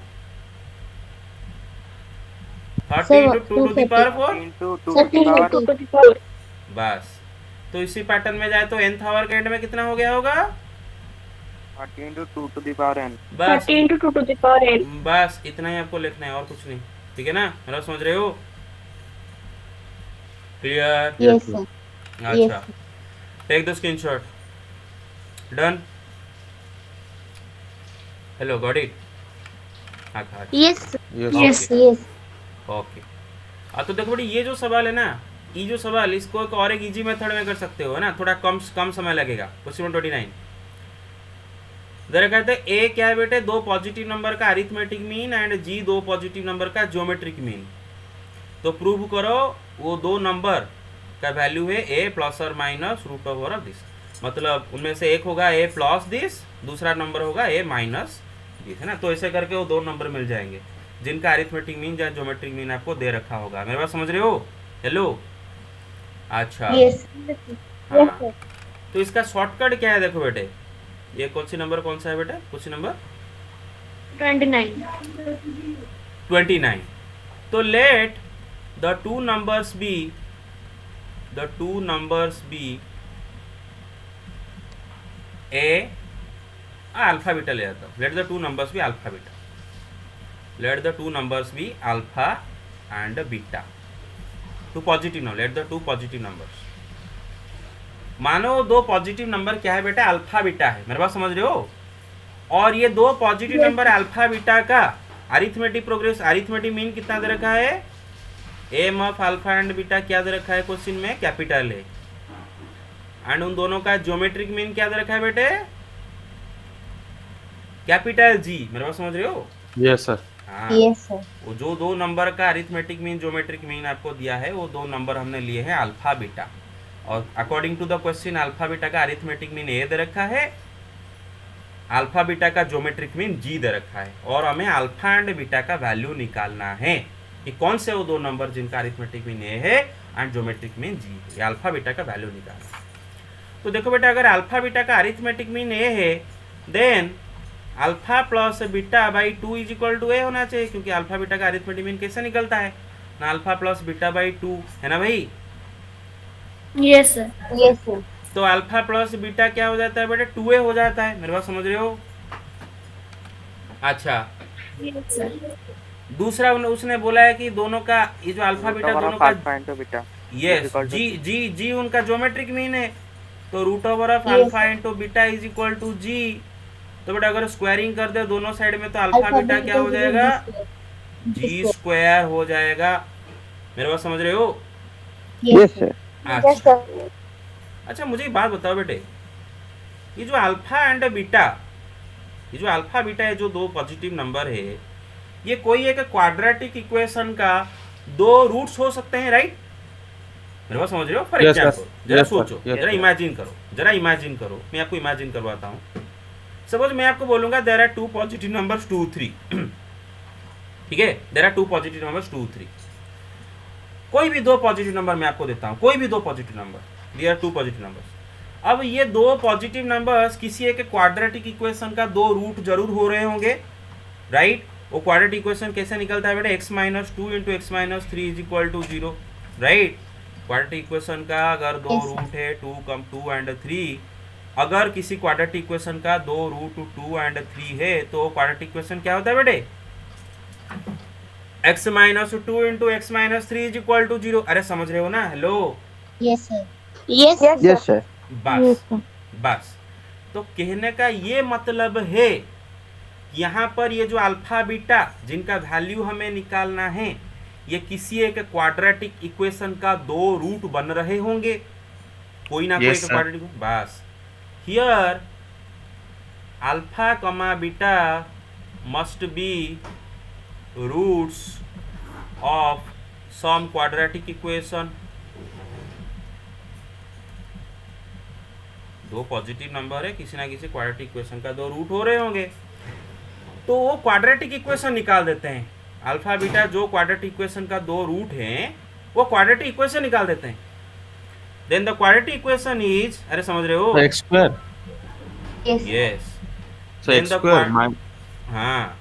A: 30
B: Sir,
A: into 2 to the power 4।
B: Sir, 240.
A: बस तो इसी पैटर्न में जाए तो nth आवर के एंड में कितना हो गया होगा,
C: 30 into 2 to the power n।
A: बस
H: 30 into 2 to the power n।
A: बस इतना ही आपको लिखना है और कुछ नहीं, ठीक है ना, मेरा समझ रहे हो। Clear,
B: Yes, sir.
A: अच्छा, take the screenshot, done, hello got it, हाँ हाँ
B: Yes, sir.
D: Yes.
B: Yes, yes.
A: Okay. तो देखो बेटी, ये जो सवाल है ना, ये जो सवाल, इसको एक और एक इजी मेथड में कर सकते हो, है ना, थोड़ा कम समय लगेगा। क्वेश्चन 29 जरा कहते हैं, ए क्या है बेटे, 2 पॉजिटिव नंबर का arithmetic mean and G 2 positive number का ज्योमेट्रिक मीन। तो प्रूव करो वो 2 नंबर का वैल्यू है a प्लस और minus root over of this, मतलब उनमें से एक होगा a प्लस दिस, दूसरा नंबर होगा a माइनस दिस, है ना। तो ऐसे करके वो दो नंबर मिल जाएंगे जिनका अरिथमेटिक मीन या ज्योमेट्रिक मीन आपको दे रखा होगा। मेरे बात समझ रहे हो? हेलो, अच्छा
B: Yes.
A: हाँ,
B: Yes, sir.
A: तो इसका शॉर्टकट क्या है? देखो बेटे, ये क्वेश्चन नंबर कौन सा है बेटे? Question number
B: 29.
A: 29। तो let the two numbers be a alpha beta ले जाता हूँ। Let the two numbers be alpha beta, let the two numbers be alpha and beta, two positive number, let the two positive numbers. मानो दो positive number क्या है बेटा? Alpha beta है। मेरे बात समझ रहे हो? और ये दो पॉजिटिव नंबर अल्फा बीटा का अरिथमेटिक प्रोग्रेस, अरिथमेटिक मीन कितना दे रखा है? M of alpha and beta क्या दे रखा है क्वेश्चन में? Capital A. एंड उन दोनों का ज्योमेट्रिक मीन क्या दे रखा है बेटे? Capital G. मेरे बात समझ रहे हो?
D: Yes sir.
A: हाँ,
B: Yes, sir.
A: वो जो दो नंबर का अरिथमेटिक मीन ज्योमेट्रिक मीन आपको दिया है, वो दो नंबर हमने लिए हैं अल्फा बीटा, और according to the question alpha beta का अरिथमेटिक मीन ए दे रखा है, अल्फा बीटा का ज्योमेट्रिक मीन जी दे रखा है, और हमें अल्फा एंड बीटा का वैल्यू निकालना है कि कौन से वो दो नंबर जिनका अरिथमेटिक मीन ए है एंड ज्योमेट्रिक मीन जी है। ये अल्फा बीटा का वैल्यू निकालना है। तो देखो बेटा, अगर अल्फा बीटा का अरिथमेटिक मीन ए है, then alpha plus beta by 2 is equal to A होना चाहिए, क्योंकि अल्फा बीटा का अरिथमेटिक मीन कैसे निकलता है ना? अल्फा प्लस बीटा बाई 2, है ना भाई?
B: Yes, sir. Yes, sir.
A: तो अल्फा प्लस बीटा क्या हो जाता है बेटा? 2a हो जाता है। मेरे बात समझ रहे हो? अच्छा,
B: Yes, sir.
A: दूसरा उसने बोला है कि दोनों का ये जो अल्फा बीटा दोनों का,
C: alpha into beta,
A: yes, G G G उनका ज्योमेट्रिक मीन है, तो root over of alpha into beta is equal to G. तो बेटा अगर स्क्वायरिंग कर दे दोनों साइड में, तो अल्फा बीटा क्या हो जाएगा? जी स्क्वायर हो जाएगा। मेरे बात समझ रहे हो?
B: Yes, sir.
A: अच्छा,
B: Yes, sir.
A: अच्छा मुझे एक बात बताओ बेटे, ये जो अल्फा एंड बीटा, ये जो अल्फा बीटा है, जो दो पॉजिटिव नंबर है, ये कोई एक क्वाड्रेटिक इक्वेशन का दो रूट्स हो सकते हैं, राइट? मेरे बात समझ रहे हो? For
D: Yes, sir.
A: एग्जाम्पल जरा
D: Yes, sir.
A: सोचो,
D: Yes,
A: जरा
D: sir.
A: इमेजिन करो, जरा इमेजिन करो, मैं आपको इमेजिन करवाता हूँ। सपोज मैं आपको बोलूंगा there are two positive numbers 2 3, ठीक है? There are two positive numbers 2 3, कोई भी दो पॉजिटिव नंबर मैं आपको देता हूँ, कोई भी दो positive number, there are two positive numbers. अब ये दो पॉजिटिव नंबर्स किसी एक क्वाड्रेटिक इक्वेशन का दो रूट जरूर हो रहे होंगे, राइट? वो क्वाड्रेटिक इक्वेशन कैसे निकलता है बेटा? x minus 2 into X minus 3 is equal to 0, right? Quadratic equation का अगर दो रूट है 2 एंड 3, अगर किसी क्वाड्रेटिक इक्वेशन का दो रूट 2 एंड 3 है, तो क्वाड्रेटिक इक्वेशन क्या होता है बेटे? x minus 2 into X minus 3 is equal to 0। अरे समझ रहे हो ना? Hello,
B: Yes, sir. Yes,
C: yes sir.
A: बस बस। तो कहने का ये मतलब है, यहाँ पर ये जो अल्फा बीटा जिनका वैल्यू हमें निकालना है, ये किसी एक क्वाड्रेटिक इक्वेशन का दो रूट बन रहे होंगे, कोई ना कोई
D: Yes, sir.
A: क्वाड्रेटिक। बस here alpha comma beta must be roots of some quadratic equation. दो पॉजिटिव नंबर है, किसी ना किसी क्वाड्रेटिक इक्वेशन का दो रूट हो रहे होंगे, तो वो क्वाड्रेटिक इक्वेशन निकाल देते हैं। अल्फा बीटा जो क्वाड्रेटिक इक्वेशन का दो रूट हैं, वो क्वाड्रेटिक इक्वेशन निकाल देते हैं। Then the quadratic equation is, अरे समझ रहे हो?
D: X square.
B: yes.
A: Yes,
D: so
A: Then
D: x
A: the
D: square
A: हाँ,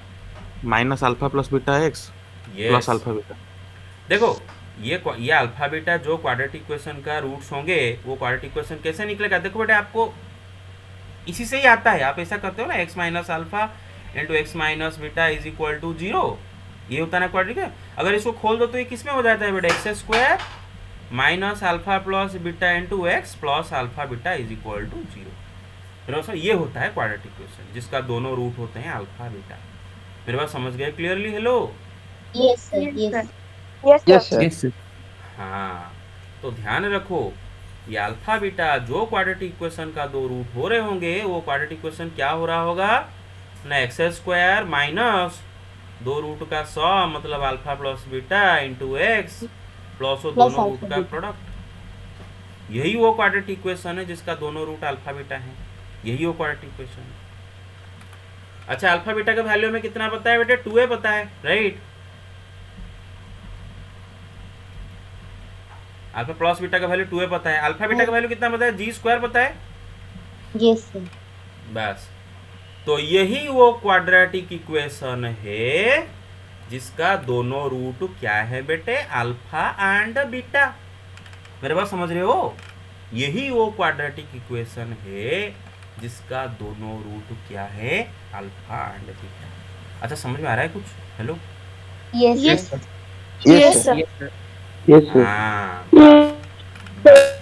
D: minus alpha plus beta x
A: yes.
D: Plus alpha beta.
A: देखो ये अल्फा बीटा जो क्वाड्रेटिक इक्वेशन का रूट्स होंगे, वो क्वाड्रेटिक इक्वेशन कैसे निकलेगा? देखो बेटा, आपको इसी से ही आता है, आप ऐसा करते हो ना, x minus alpha into X minus beta is equal to 0, ये होता है ना क्वाड्रेटिक। अगर इसको खोल दो तो ये किस में हो जाता है बेटा? X square minus alpha plus beta into X plus alpha beta is equal to 0। मेरे पास ये होता है क्वाड्रेटिक इक्वेशन जिसका दोनों रूट होते हैं अल्फा बीटा। मेरे पास समझ गए clearly? Hello,
B: Yes, sir. Yes.
C: Yes sir.
A: हाँ, तो ध्यान रखो, ये अल्फा बीटा जो क्वाड्रेटिक इक्वेशन का दो रूट हो रहे होंगे, वो क्वाड्रेटिक इक्वेशन क्या हो रहा होगा ना? एक्स स्क्वायर माइनस दो रूट का सम, मतलब alpha plus beta into X plus वो दोनों रूट का प्रोडक्ट। यही वो क्वाड्रेटिक इक्वेशन है जिसका दोनों रूट अल्फा बीटा है, यही वो क्वाड्रेटिक इक्वेशन है। अच्छा, अल्फा बीटा का वैल्यू में कितना पता है बेटे? 2a पता है, राइट? अल्फा प्लस बीटा का वैल्यू 2a पता है, अल्फा बीटा का वैल्यू कितना पता है? g² पता है।
B: Yes sir.
A: बस, तो यही वो क्वाड्रेटिक इक्वेशन है जिसका दोनों रूट क्या है बेटे? Alpha and beta. मेरे बात समझ रहे हो? यही वो क्वाड्रेटिक इक्वेशन है जिसका दोनों रूट क्या है? Alpha and beta. अच्छा, समझ में आ रहा है कुछ? हेलो?
B: Yes
F: Yes, sir.
A: हाँ, बस।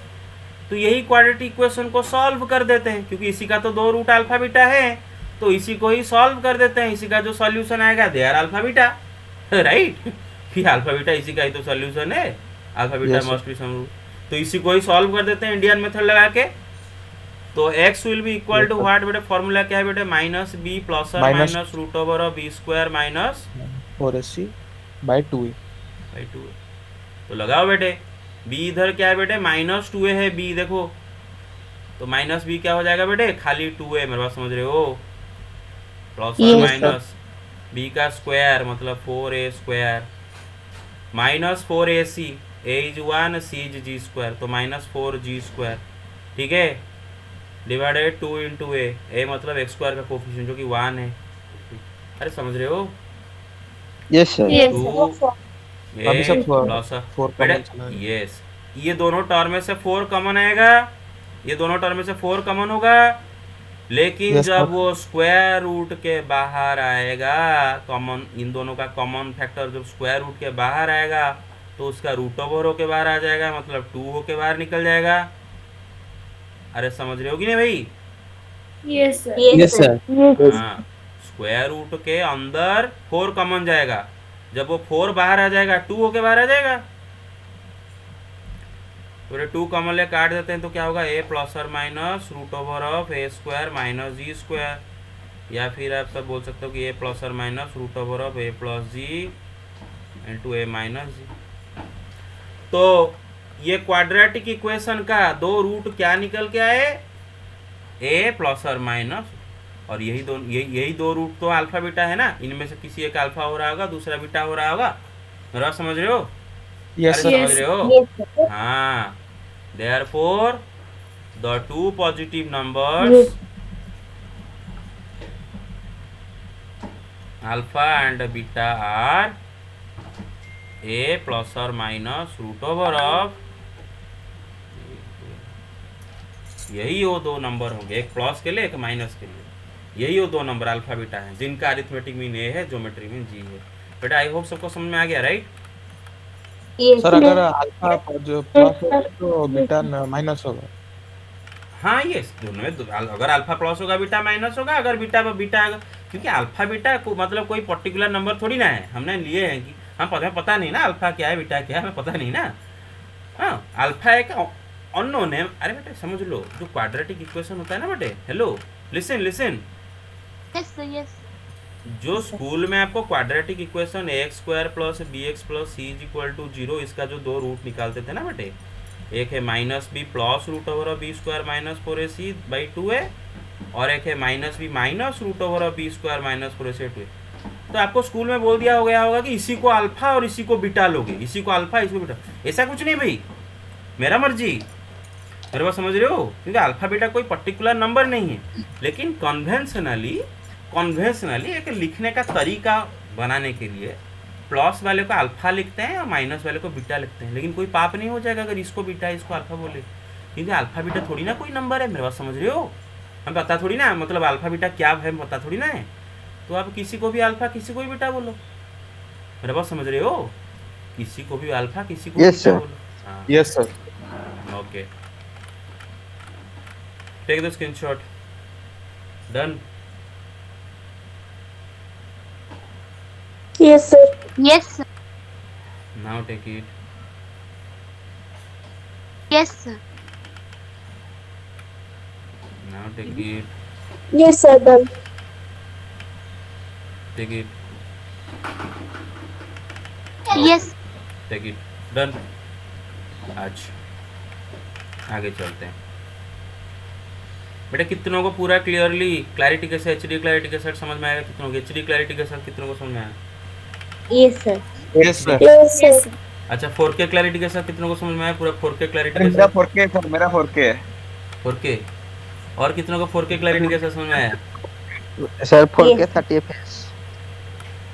A: तो यही क्वाड्रेटिक इक्वेशन को सॉल्व कर देते हैं, क्योंकि इसी का तो दो रूट अल्फा बीटा है, तो इसी को ही सॉल्व कर देते हैं। इसी का जो सॉल्यूशन आएगा they are alpha beta, right? फिर अल्फा बीटा इसी का ही तो सॉल्यूशन है, alpha beta
D: Yes, sir.
A: Must be some root. तो इसी को ही सॉल्व कर देते हैं इंडियन मेथड लगा के। तो x will be equal to what बेटे? फॉर्मूला क्या है बेटे? माइनस बी प्लस और
D: Minus-
A: minus root over of B square minus
D: 4ac by 2a।
A: By 2a। तो लगाओ बेटे, b इधर क्या है बेटे? माइनस 2a है b, देखो तो माइनस b क्या हो जाएगा बेटे? खाली 2a। मेरे बात समझ रहे हो? प्लस और
B: Yes,
A: माइनस b का स्क्वायर मतलब 4a square minus 4ac, a is 1 c is g square, तो माइनस 4g स्क्वायर, ठीक है, डिवाइडेड 2 इंटू a मतलब x स्क्वायर का कोफिशिएंट जो कि 1 है। अरे समझ रहे हो?
C: Yes, sir.
F: Yes,
A: टू
F: sir.
D: अभी सब
A: प्लस
D: 4
A: बेटा,
D: कॉमन चला है।
A: यस, ये दोनों टर्म में से 4 कॉमन आएगा, ये दोनों टर्म में से 4 कॉमन होगा, लेकिन
D: Yes,
A: जब
D: sir.
A: वो स्क्वायर रूट के बाहर आएगा, कॉमन इन दोनों का कॉमन फैक्टर जब स्क्वायर रूट के बाहर आएगा तो उसका रूट ओवर होके बाहर आ जाएगा, मतलब 2 होके बाहर निकल जाएगा। अरे समझ रहे हो कि नहीं भाई?
F: Yes, sir.
B: Yes sir.
A: हाँ, स्क्वायर रूट के अंदर 4 कॉमन जाएगा, जब वो 4 बाहर आ जाएगा 2 होके बाहर आ जाएगा। तो 2 कॉमन ले काट देते हैं तो क्या होगा? a प्लस और minus root over of a square minus G square, या फिर आप सब बोल सकते हो कि a प्लस और minus root over of a plus G into a minus G. तो ये क्वाड्रेटिक इक्वेशन का दो रूट क्या निकल के आए? a प्लस और माइनस, और यही दो रूट तो अल्फा बीटा है ना, इनमें से किसी एक अल्फा हो रहा होगा, दूसरा बीटा हो रहा होगा। मेरा बात समझ रहे हो?
D: Yes,
A: अरे
D: sir.
A: समझ रहे हो?
B: Yes sir.
A: हाँ, therefore the two positive numbers alpha and beta are a plus or minus root over of, यही वो दो नंबर होंगे, एक प्लस के लिए एक माइनस के लिए, यही वो दो नंबर अल्फा बीटा हैं जिनका अरिथमेटिक मीन ए है, ज्योमेट्री मीन जी है। बेटा आई होप सबको समझ में आ गया, राइट?
B: यस
D: सर अगर अल्फा जो प्लस होगा तो बीटा माइनस होगा।
A: हाँ, ये दोनों में अगर अल्फा प्लस होगा बीटा माइनस होगा, अगर बीटा बीटा, क्योंकि अल्फा बीटा को मतलब कोई पर्टिकुलर नंबर थोड़ी ना है, हमने लिए हैं कि हम पता नहीं ना अल्फा क्या है बीटा क्या है, हमें पता नहीं ना। हाँ, अल्फा एक अननोन है। अरे बेटे समझ लो, जो क्वाड्रेटिक इक्वेशन होता है ना बेटे, hello listen listen,
B: sir. Yes
A: जो स्कूल में आपको quadratic equation ax square plus B X plus C is equal to 0, इसका जो दो रूट निकालते थे ना बेटे, एक है minus B plus root over of B square minus 4ac by 2a, और एक है minus B minus root over of B square minus 4ac 2a। तो आपको स्कूल में बोल दिया हो गया होगा कि इसी को अल्फा और इसी को बीटा लोगे, इसी को अल्फा इसी को बीटा। ऐसा कुछ नहीं भाई, मेरा मर्जी, मेरे बात समझ रहे हो? क्योंकि अल्फा बीटा कोई पर्टिकुलर नंबर नहीं है, लेकिन कन्वेंशनली एक लिखने का तरीका बनाने के लिए प्लस वाले को अल्फा लिखते हैं और माइनस वाले को बीटा लिखते हैं। लेकिन कोई पाप नहीं हो जाएगा अगर इसको बीटा इसको अल्फा बोले, क्योंकि अल्फा बीटा थोड़ी ना कोई नंबर है। मेरे बात समझ रहे हो? हमें पता थोड़ी ना, मतलब अल्फा बीटा क्या है पता थोड़ी ना है, तो आप किसी को भी अल्फा किसी को भी बीटा बोलो। मेरे बात समझ रहे हो? किसी को भी अल्फा किसी को
C: Yes,
A: बीटा
C: sir.
A: बोलो। हाँ,
D: yes sir.
A: Okay, take the screenshot, done.
F: Yes, sir.
B: Yes sir.
A: Now take it.
B: Yes sir.
A: Now take it.
F: Yes, sir. Done.
A: Take it.
B: Yes
A: Take it. Done. आज आगे चलते हैं बेटा। कितनों को पूरा क्लियरली क्लैरिटी के साथ एचडी क्लैरिटी के साथ समझ में आएगा? कितनों को एचडी क्लैरिटी के साथ कितनों को समझ में आया?
B: Yes, sir.
D: Yes sir.
F: Yes, sir.
A: अच्छा 4K क्लैरिटी के साथ कितनों को समझ में आया? पूरा 4K क्लैरिटी के
C: मेरा
A: साथ
C: 4K सर, मेरा 4K है
A: 4K। और कितनों को 4K क्लैरिटी के साथ समझ में आया?
C: सर। 4K 30 FPS।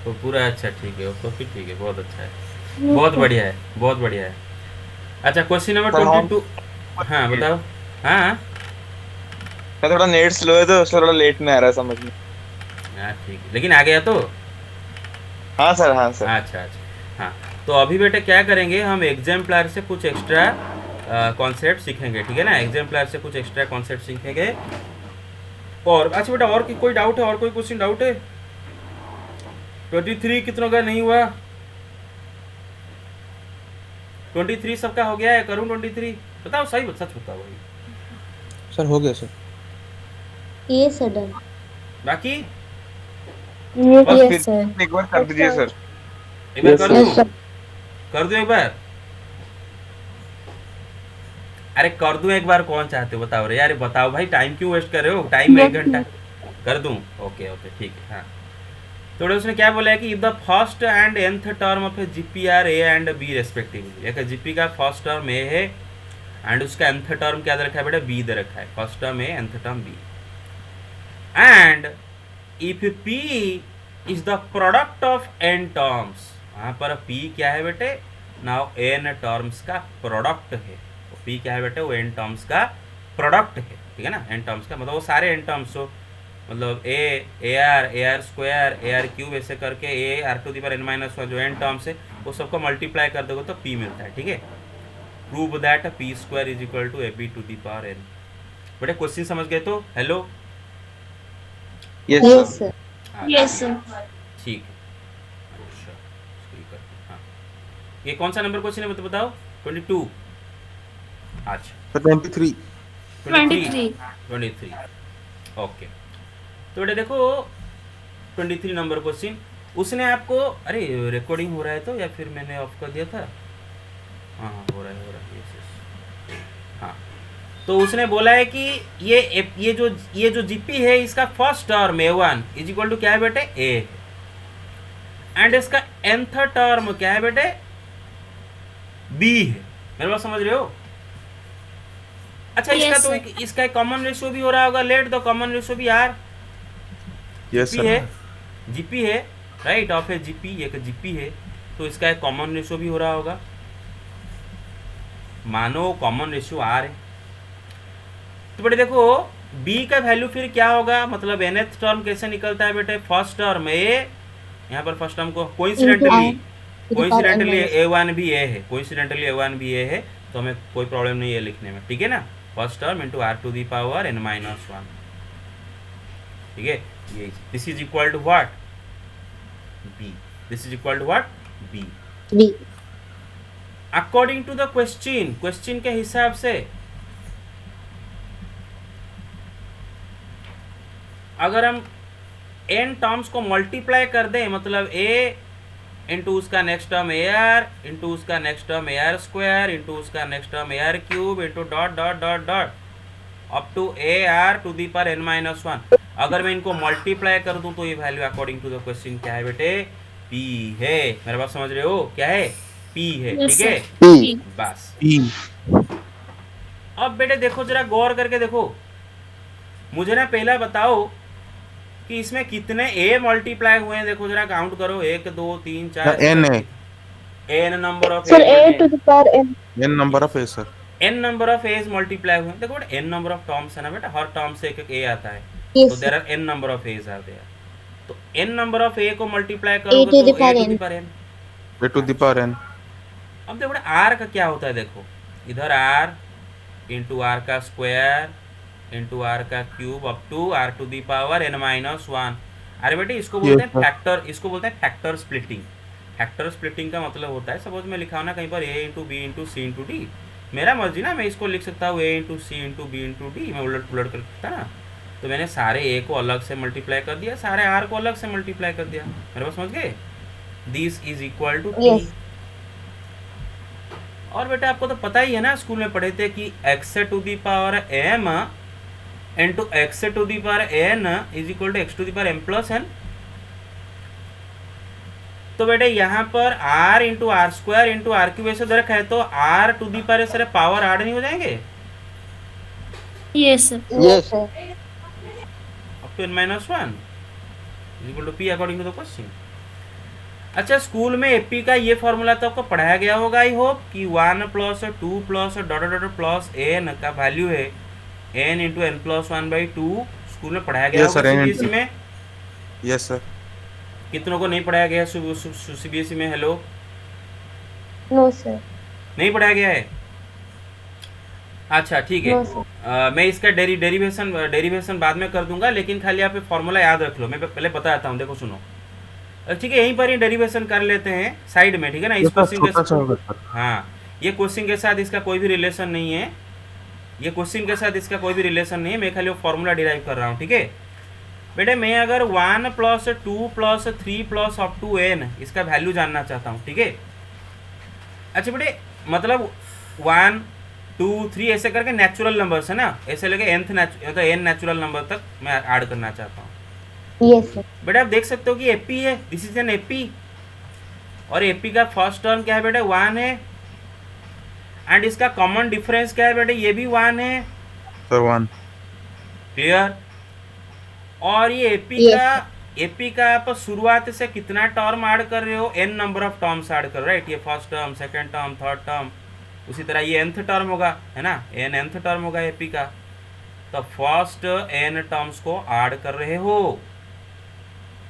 A: तो पूरा अच्छा ठीक है, तो फिर ठीक है, बहुत अच्छा है, बहुत बढ़िया है, बहुत बढ़िया है। अच्छा क्वेश्चन नंबर
C: सर, हम-
A: 22। हाँ बताओ। हाँ
C: सर थोड़ा नेट स्लो है तो सर थोड़ा लेट में आ रहा है समझ में।
A: हाँ ठीक है, लेकिन आ गया तो?
C: हाँ सर, हाँ सर।
A: अच्छा अच्छा हाँ। तो अभी बेटे क्या करेंगे, हम एग्जाम्पलर से कुछ एक्स्ट्रा कॉन्सेप्ट सीखेंगे, ठीक है ना? एग्जाम्पलर से कुछ एक्स्ट्रा कॉन्सेप्ट सीखेंगे। और अच्छा बेटा, और कोई डाउट है? और कोई क्वेश्चन डाउट है? 23 कितनों का नहीं हुआ? 23 सबका हो गया है? करूँ 23? बताओ सही, सच बताओ भाई।
D: सर हो गया सर।
B: Yes, sir. Done.
A: बाकी
C: बस
F: Yes,
C: फिर
F: sir.
C: एक बार कर दीजिए सर।
A: एक बार कर
C: Yes,
A: दूं?
C: sir.
A: कर दूं एक बार? अरे कर दूं एक बार, कौन चाहते हो बताओ रे यार, बताओ भाई, टाइम क्यों वेस्ट कर रहे हो? टाइम में 1 घंटा। कर दूं? ओके ओके ठीक है। हाँ तो उसने क्या बोला है कि the first and nth term of a GP are A and B respectively. एक जीपी का फर्स्ट टर्म ए है एंड उसका nth टर्म क्या दे रखा है बेटा? बी दे रखा है। First term A, nth term B. And if P is the product of n terms, वहाँ पर p क्या है बेटे? नाउ n टर्म्स का प्रोडक्ट है। तो p क्या है बेटे? वो n टर्म्स का प्रोडक्ट है, ठीक है ना? n टर्म्स का मतलब वो सारे n टर्म्स हो, मतलब A R square A R cube ऐसे करके A R to the power n-1 जो n टर्म्स है वो सबको मल्टीप्लाई कर दोगे तो p मिलता है, ठीक है? Prove that p square is equal to ab to the power n। बेटे क्वेश्चन समझ गए तो? Hello
C: yes
B: Yes,
C: sir.
B: sir.
A: हाँ,
B: Yes, sir.
A: ठीक है। अच्छा इसको ये करते हैं। हाँ ये कौन सा नंबर क्वेश्चन है बताओ? 22। अच्छा
D: 23।
A: 23 ओके। तो बेटा देखो 23 नंबर क्वेश्चन उसने आपको, अरे रिकॉर्डिंग हो रहा है तो, या फिर मैंने ऑफ कर दिया था? हाँ हाँ हो रहा है यस यस। हाँ तो उसने बोला है कि ये जो जीपी है इसका first term a1 is equal to क्या है बेटे? a एंड इसका nth टर्म क्या है बेटे? b है। मेरे बात समझ रहे हो? अच्छा
B: Yes,
A: इसका तो
B: sir.
A: इसका एक कॉमन रेशियो भी हो रहा होगा। लेट द कॉमन रेशियो भी यार।
D: यस
A: जीपी है,
D: सर।
A: जीपी है राइट ऑफ ए जीपी, एक जीपी है तो इसका एक कॉमन रेशियो भी हो रहा होगा। मानो कॉमन रेशियो आर है तो बेटे देखो बी का वैल्यू फिर क्या होगा? मतलब nth टर्म कैसे निकलता है बेटे? फर्स्ट टर्म ए, यहाँ पर फर्स्ट टर्म को कोइंसिडेंटली a1 भी a है, कोइंसिडेंटली a1 भी a है तो हमें कोई प्रॉब्लम नहीं है लिखने में, ठीक है ना? First term into are to the power n-1, ठीक है? ये this is equal to what? b। This is equal to what? b।
B: B.
A: According to the question के हिसाब से अगर हम n टर्म्स को मल्टीप्लाई कर दें, मतलब a इंटू उसका next term A R into उसका next term A R square into उसका next term A R cube into dot dot dot dot up to A R to the power n-1। अगर मैं इनको मल्टीप्लाई कर दूं तो ये value according to the question क्या है बेटे? p है। मेरे बात समझ रहे हो? क्या है? p है,
B: Yes,
A: ठीक है?
C: P।
A: बस
D: ई।
A: अब बेटे देखो जरा गौर करके देखो, मुझे ना पहला बताओ कि इसमें कितने a मल्टीप्लाई हुए हैं? देखो जरा काउंट करो, 1 2 3 4
D: n है।
A: n number of
F: Sir, a to the power n.
D: n number of A sir.
A: n number of A's multiply हुए। देखो बेटा n नंबर ऑफ टर्म्स है ना बेटा, हर टर्म से एक एक a आता है
B: Yes,
A: तो
B: sir.
A: There are n number of a's are there. तो n नंबर ऑफ a को मल्टीप्लाई
B: A
A: करोगे
B: to
A: तो
B: the power
A: a to the
B: n.
A: Power n।
D: A to the power n।
A: अब देखो बेटा r का क्या होता है? देखो इधर r इंटू आर का स्क्वायर इंटू आर का cube up to r to the power n-1। अरे बेटे इसको बोलते हैं
D: Yes, sir.
A: फैक्टर, इसको बोलते हैं फैक्टर स्प्लिटिंग। फैक्टर स्प्लिटिंग का मतलब होता है, सपोज मैं लिखा हूं ना कहीं पर a into b into c into d, मेरा मर्जी ना, मैं इसको लिख सकता हूँ a into c into b into d, मैं उलट पुलट कर सकता ना। तो मैंने सारे a को अलग से मल्टीप्लाई कर दिया, सारे r को अलग से मल्टीप्लाई कर दिया। मेरे पास समझ गए? This is equal to p।
B: Yes.
A: और बेटा आपको तो पता ही है ना, स्कूल में पढ़े थे कि x to the power m into x to the power n is equal to x to the power m plus n। तो बेटे यहाँ पर r into r square into r cube ऐसे दे रखा है, तो r टू दी पावर सारे पावर ऐड नहीं हो जाएंगे
B: Yes, sir.
F: Yes, sir.
A: Up to n minus one is equal to p according to the question. अच्छा, स्कूल में एपी का ये फॉर्मूला तो आपको पढ़ाया गया होगा, आई होप कि 1 plus 2 plus dot dot plus n का वैल्यू है n into n plus one by two. School में पढ़ाया गया
D: Yes, sir,
A: होगा
D: n
A: सीबीएसई में।
D: Yes sir.
A: कितनों को नहीं पढ़ाया गया सीबीएसई में? Hello,
F: No, sir.
A: नहीं पढ़ाया गया है? अच्छा ठीक है।
F: No, sir.
A: मैं इसका डेरिवेशन बाद में कर दूंगा, लेकिन खाली आप फॉर्मूला याद रख लो। मैं पहले बताता हूँ, देखो सुनो। ठीक है, यहीं पर ही डेरिवेशन कर लेते हैं साइड में, ठीक है ना। इस क्वेश्चन
D: छोटा सा होगा
A: के
D: सर।
A: हाँ, ये क्वेश्चन के साथ इसका कोई भी रिलेशन नहीं है, ये क्वेश्चन के साथ इसका कोई भी रिलेशन नहीं है। मैं खाली वो फॉर्मूला डिराइव कर रहा हूँ, ठीक है बेटे। मैं अगर 1 plus 2 plus 3 plus up to n इसका वैल्यू जानना चाहता हूँ, ठीक है। अच्छा बेटे, मतलब 1 2 3 ऐसे करके नेचुरल नंबर्स है ना, ऐसे लेके मतलब n नेचुरल नंबर तक मैं ऐड करना चाहता हूँ।
F: Yes, sir.
A: बेटा आप देख सकते हो कि एपी है, दिस इज एन एपी, और एपी का फर्स्ट टर्म क्या है बेटा? 1 है, एंड इसका कॉमन डिफरेंस क्या है बेटे? ये भी 1 है,
D: सर 1।
A: क्लियर। और ये एपी का आप शुरुआत से कितना टर्म ऐड कर रहे हो? n number of terms add कर रहे हो, राइट। ये first term, second term, third term, उसी तरह ये nth टर्म होगा, है ना, n nth टर्म होगा एपी का। तो फर्स्ट n टर्म्स को ऐड कर रहे हो,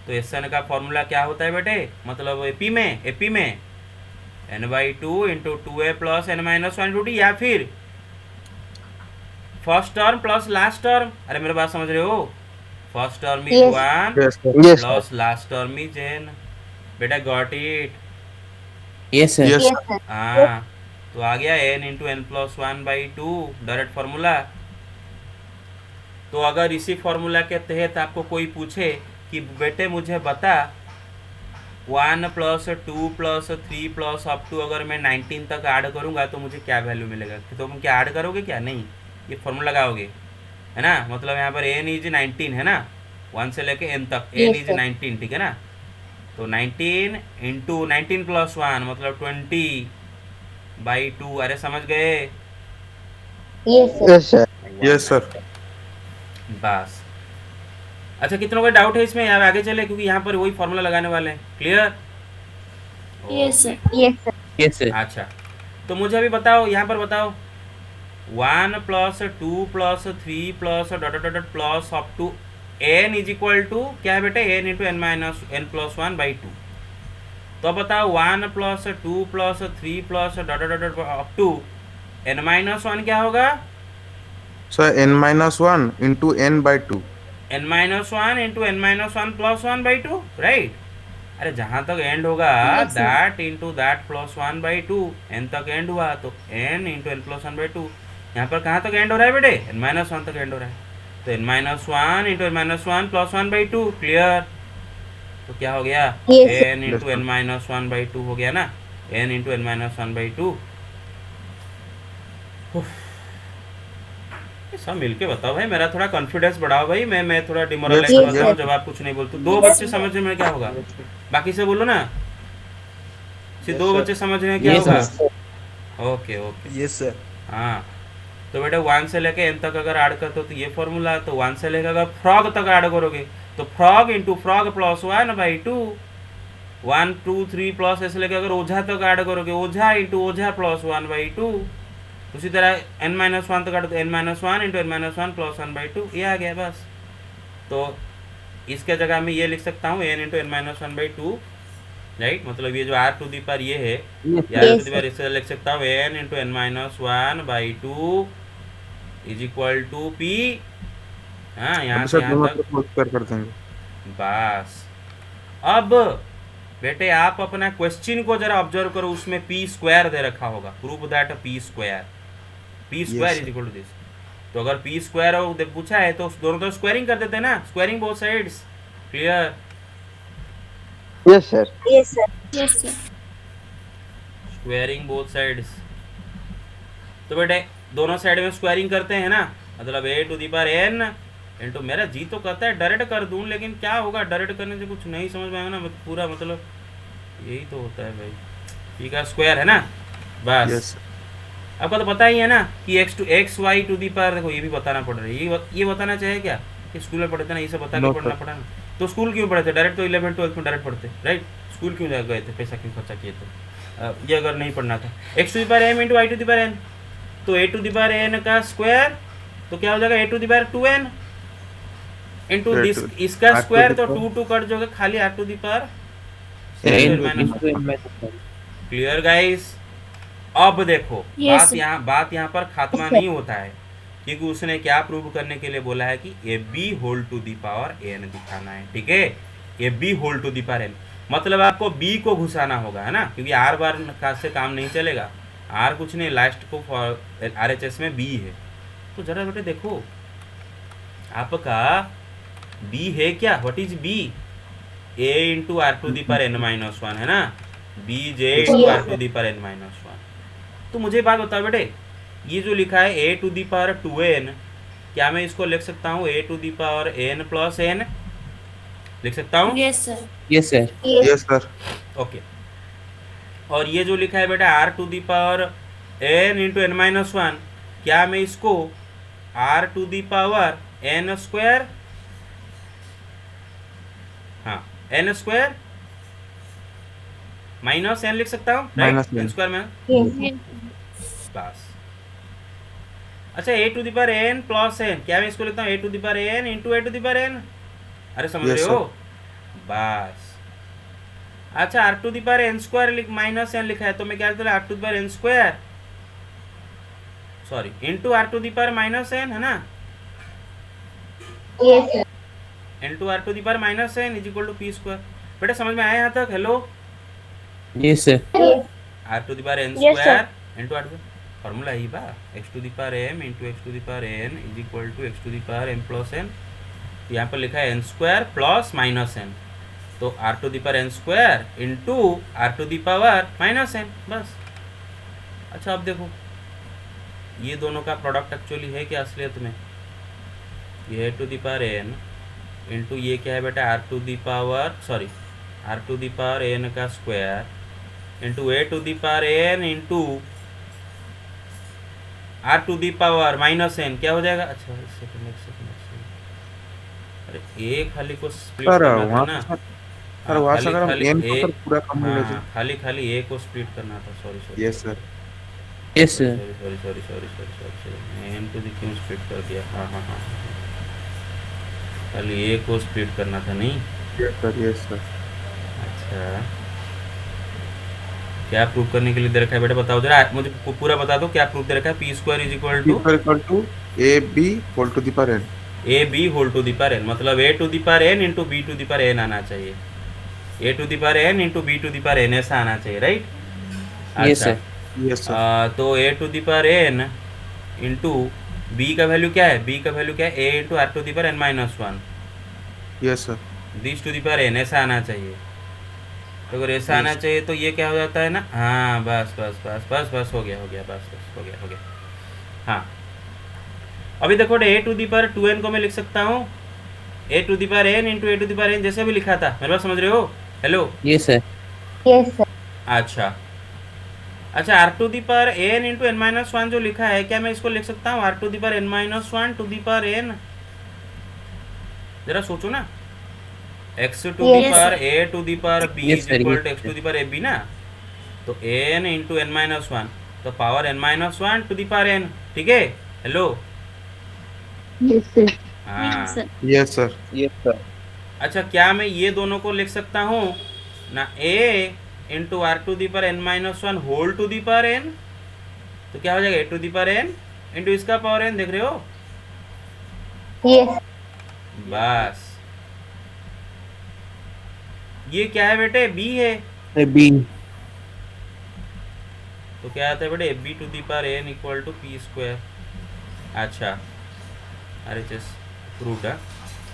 A: तो एस का फॉर्मूला क्या होता है बेटे? मतलब एपी में n/2 into 2a plus n minus one to d, या फिर first term plus last term. अरे मेरे बात समझ रहे हो? First term is
F: Yes.
A: 1
D: yes sir.
A: Plus last term is n। बेटा got it?
G: Yes, sir.
D: Yes
F: Yes,
D: sir.
F: sir.
A: हाँ, तो आ गया n into n plus one by two, direct formula. तो अगर इसी फॉर्मूला के तहत आपको कोई पूछे कि बेटे मुझे बता 1 plus 2 plus 3 plus up to अगर मैं 19 तक ऐड करूंगा तो मुझे क्या वैल्यू मिलेगा, तो तुम क्या ऐड करोगे क्या? नहीं, ये फॉर्मूला लगाओगे, है ना। मतलब यहाँ पर n इज 19 है ना, 1 से लेके n तक n
F: Yes,
A: इज
F: sir.
A: 19, ठीक है ना। तो 19 इंटू 19 प्लस 1 मतलब 20/2। अरे समझ गए?
F: Yes, sir.
D: Yes sir.
A: बस। अच्छा, कितनों का डाउट है इसमें? यहाँ आगे चले, क्योंकि यहाँ पर वही फॉर्मूला लगाने वाले हैं। Clear?
B: Yes, sir.
F: Yes, sir.
G: Yes, sir.
A: अच्छा, तो मुझे अभी बताओ, यहाँ पर बताओ 1 plus 2 plus 3 plus dot dot dot plus up to n is equal to क्या है बेटे? n into N minus n plus one by two. तो बताओ 1 plus 2 plus 3 plus dot dot dot up to n minus one क्या होगा?
D: Sir n-1 into n/2।
A: n minus one into N minus one plus one by two, right. अरे जहाँ तक end होगा
B: Yes, sir.
A: That into that plus one by two, n तक end हुआ तो n into n plus one by two. यहाँ पर कहाँ तक एंड हो रहा है बेटे? n माइनस वन तक एंड हो रहा है, तो n minus one into N minus one plus one by two. Clear? तो क्या हो गया?
F: Yes, sir.
A: n into N minus one by two हो गया ना, n into N minus one by two. सब मिलके बताओ भाई, मेरा थोड़ा कॉन्फिडेंस बढ़ाओ भाई। मैं थोड़ा डिमोरलाइज
F: Yes,
A: हो रहा हूँ
F: sir.
A: जब आप कुछ नहीं बोलते। दो बच्चे समझने में क्या होगा? बाकी से बोलो ना, सिर्फ दो बच्चे समझ रहे हैं क्या
G: Yes,
A: होगा?
G: sir.
A: Okay okay,
H: yes sir.
A: हाँ। तो बेटा 1 से लेके n तक अगर ऐड करते हो तो ये फॉर्मूला है। तो 1 से लेकर अगर फ्रॉग तक ऐड करोगे तो frog into frog plus 1/2। 1 2 3 plus ऐसे लेकर अगर ओझा तक ऐड करोगे, ओझा इंटू ओझा प्लस 1/2। उसी तरह n माइनस वन तक ऐड तो n minus one into N minus one plus 1/2, ये आ गया बस। तो इसके जगह मैं ये लिख सकता हूँ n into N minus one by two, right. मतलब ये जो r टू दी पावर ये है, ये r टू दी पावर इससे लिख सकता हूँ n into N minus one by two is equal to p। हाँ, यहाँ से
D: सर
A: यहाँ
D: दोनों
A: तक
D: तरफ मल्टीप्लाई कर देंगे।
A: बस। अब बेटे आप अपना क्वेश्चन को जरा ऑब्जर्व करो, उसमें p स्क्वायर दे रखा होगा। Prove that p square is equal to this. तो अगर p स्क्वायर पूछा है तो दोनों तरफ स्क्वायरिंग कर देते हैं ना, squaring both sides. Clear?
F: Yes, sir. Yes, sir.
B: Yes, sir.
A: Squaring both sides. तो बेटे दोनों साइड में स्क्वायरिंग करते हैं ना, मतलब A to the power N into, मेरा जी तो कहता है डायरेक्ट कर दूं, लेकिन क्या होगा डायरेक्ट करने से कुछ नहीं समझ में आएगा ना, पूरा मतलब यही तो होता है भाई, पी का स्क्वायर है ना बस।
D: यस
A: आपको तो पता ही है ना कि x y to the power, देखो ये भी बताना पड़ रहा है, ये बताना चाहिए क्या कि स्कूल में पढ़ते ना, ये सब बता के
D: No,
A: पढ़ना
D: sir.
A: पड़ा ना, तो स्कूल क्यों पढ़े थे डायरेक्ट, तो 11 12 में डायरेक्ट पढ़ते राइट, स्कूल क्यों गए थे, पैसा क्यों खर्चा किए थे, ये अगर नहीं पढ़ना था x to the power M into I to the power N, तो A to the power N का स्क्वायर तो क्या हो जाएगा A to the power 2n into
D: A
A: this,
D: to-
A: इसका
D: R to
A: स्क्वायर
D: the
A: तो
D: power-
A: 2 कट जाएगा, खाली R to the power
G: N
A: clear guys. अब देखो
B: Yes,
A: बात यहाँ पर खात्मा
B: Yes, sir.
A: नहीं होता है, क्योंकि उसने क्या प्रूव करने के लिए बोला है कि a B whole to the power n दिखाना है, ठीक है, a B whole to the power N, मतलब आपको बी को घुसाना होगा, है ना, क्योंकि आर बार का से काम नहीं चलेगा, आर कुछ नहीं, लास्ट को आर एच एस में बी है, तो जरा बेटे देखो आपका बी है क्या, what is b, a into are to the power N minus one, है ना, बी जे into are to the power N minus one. तो मुझे बात बताओ बेटे, ये जो लिखा है ए टू दी पावर 2n, क्या मैं इसको लिख सकता हूँ A to the power N plus N, लिख सकता हूँ,
B: Yes, sir.
G: Yes, sir.
D: Yes sir
A: okay. और ये जो लिखा है बेटा R to the power N into N minus one, क्या मैं इसको R to the power N square, हाँ एन स्क्वायर माइनस एन लिख सकता हूँ,
D: Minus
A: right,
D: n.
A: N square में
B: Yes.
A: बस। अच्छा A to the power N plus N, क्या मैं इसको लिखता हूँ A to the power N into A to the power N, अरे समझ
D: Yes,
A: रहे
D: sir.
A: हो बस। अच्छा R to the power N square minus N लिखा है, तो मैं क्या लिखता हूँ R to the power N square, sorry into are to the power minus N, है ना,
B: Yes, sir.
A: Into are to the power minus N is equal to P square. बेटा समझ में आया यहाँ तक, hello,
G: Yes, sir.
A: R to the power N
B: Yes, sir.
A: Square into are to, formula ही बा, x to the power M into x to the power N is equal to x to the power M plus N, यहाँ पर लिखा है N square plus minus N, तो R to the power N square into are to the power minus N, बस। अच्छा अब देखो ये दोनों का प्रोडक्ट एक्चुअली है क्या असलियत में, ये A to the power N into ये क्या है बेटा R to the power, sorry R to the power N का square into A to the power N into are to the power minus N, क्या हो जाएगा, अच्छा एक सेकंड, अरे ए खाली को स्प्लिट
D: सर
A: करना था
D: वहाँ
A: ना,
D: सर वहाँ से अगर हम
A: खाली
D: एन
A: ए,
D: को पूरा कम ले
A: हाँ, खाली खाली ए को स्प्लिट करना था, sorry sorry
D: yes sir
G: Yes, sir.
A: Sorry n to the क्यों स्प्लिट कर दिया, हाँ हाँ हाँ, खाली ए को स्प्लिट करना था नहीं,
D: यस सर
A: अच्छा क्या प्रूव करने के लिए दे रखा है बेटा, बताओ जरा मुझे पूरा बता दो, क्या प्रूव दे रखा है, P square is equal to
D: equal to A B whole to the power N,
A: A B whole to the power N, मतलब A to the power N into B to the power N आना चाहिए, A to the power N into B to the power N ऐसा आना चाहिए, right.
G: Yes, sir.
D: Yes sir
A: तो A to the power N into B का value क्या है, B का वैल्यू क्या है A into are to the power N minus one,
D: yes sir
A: this to the power N ऐसा आना चाहिए, तो अगर ऐसा आना चाहिए तो ये क्या हो जाता है ना, हाँ बस बस बस बस बस हो गया बस बस हो गया हाँ। अभी देखो ए टू दी पावर 2n को मैं लिख सकता हूँ A to the power N into A to the power N, जैसे भी लिखा था, मेरे बात समझ रहे हो, hello,
G: Yes, sir.
F: Yes, sir.
A: अच्छा R to the power N into N minus one जो लिखा है, क्या मैं इसको लिख सकता हूँ R to the power N minus one to the power N, जरा सोचो ना, x to the
B: Yes,
A: power A to the power B
G: Yes,
A: is
G: sir,
A: equal
G: yes,
A: to x to the power A B ना, तो N into N minus one, तो power N minus one to the power N, ठीक है, hello,
F: Yes, sir.
A: हाँ
B: Yes, sir.
D: Yes sir
E: yes sir
A: अच्छा क्या मैं ये दोनों को लिख सकता हूँ ना, A into are to the power N minus one whole to the power N, तो क्या हो जाएगा A to the power N into इसका पावर एन, देख रहे हो,
F: Yes.
A: बस ये क्या है बेटे, बी है,
G: B.
A: तो क्या आता है बेटे b to the power n equal to P square, अच्छा अरे जस्ट प्रूव्ड है।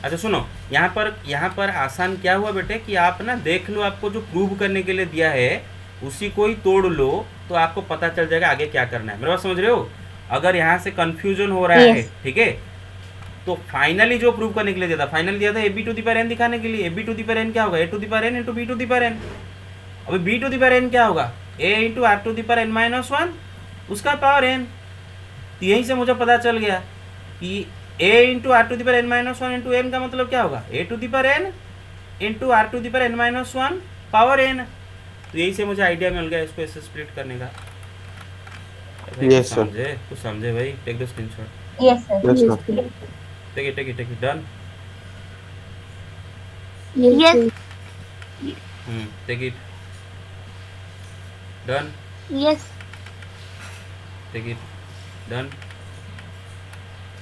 A: अच्छा सुनो, यहाँ पर आसान क्या हुआ बेटे कि आप ना देख लो, आपको जो प्रूव करने के लिए दिया है उसी को ही तोड़ लो, तो आपको पता चल जाएगा आगे क्या करना है, मेरे बात समझ रहे हो। अगर यहाँ से कंफ्यूजन हो रहा है,
B: Yes.
A: ठीक है, तो फाइनली जो प्रूव करने के लिए दिया था, फाइनली दिया था A B to the power N दिखाने के लिए। A B to the power N क्या होगा, A to the power N into B to the power N. अभी B to the power N क्या होगा, A into are to the power N minus one, उसका power N. तो यहीं से मुझे पता चल गया कि A into are to the power N minus one into N का मतलब क्या होगा, A to the power N into are to the power N minus one power N. तो यही से मुझे आइडिया मिल गया इसको ऐसे स्प्लिट करने का।
D: Yes, sir.
A: कुछ समझे भाई, take the screenshot,
B: Yes, sir.
D: Yes, sir.
A: Take it done.
B: Yes.
A: Take it done,
B: Yes.
A: Take it done,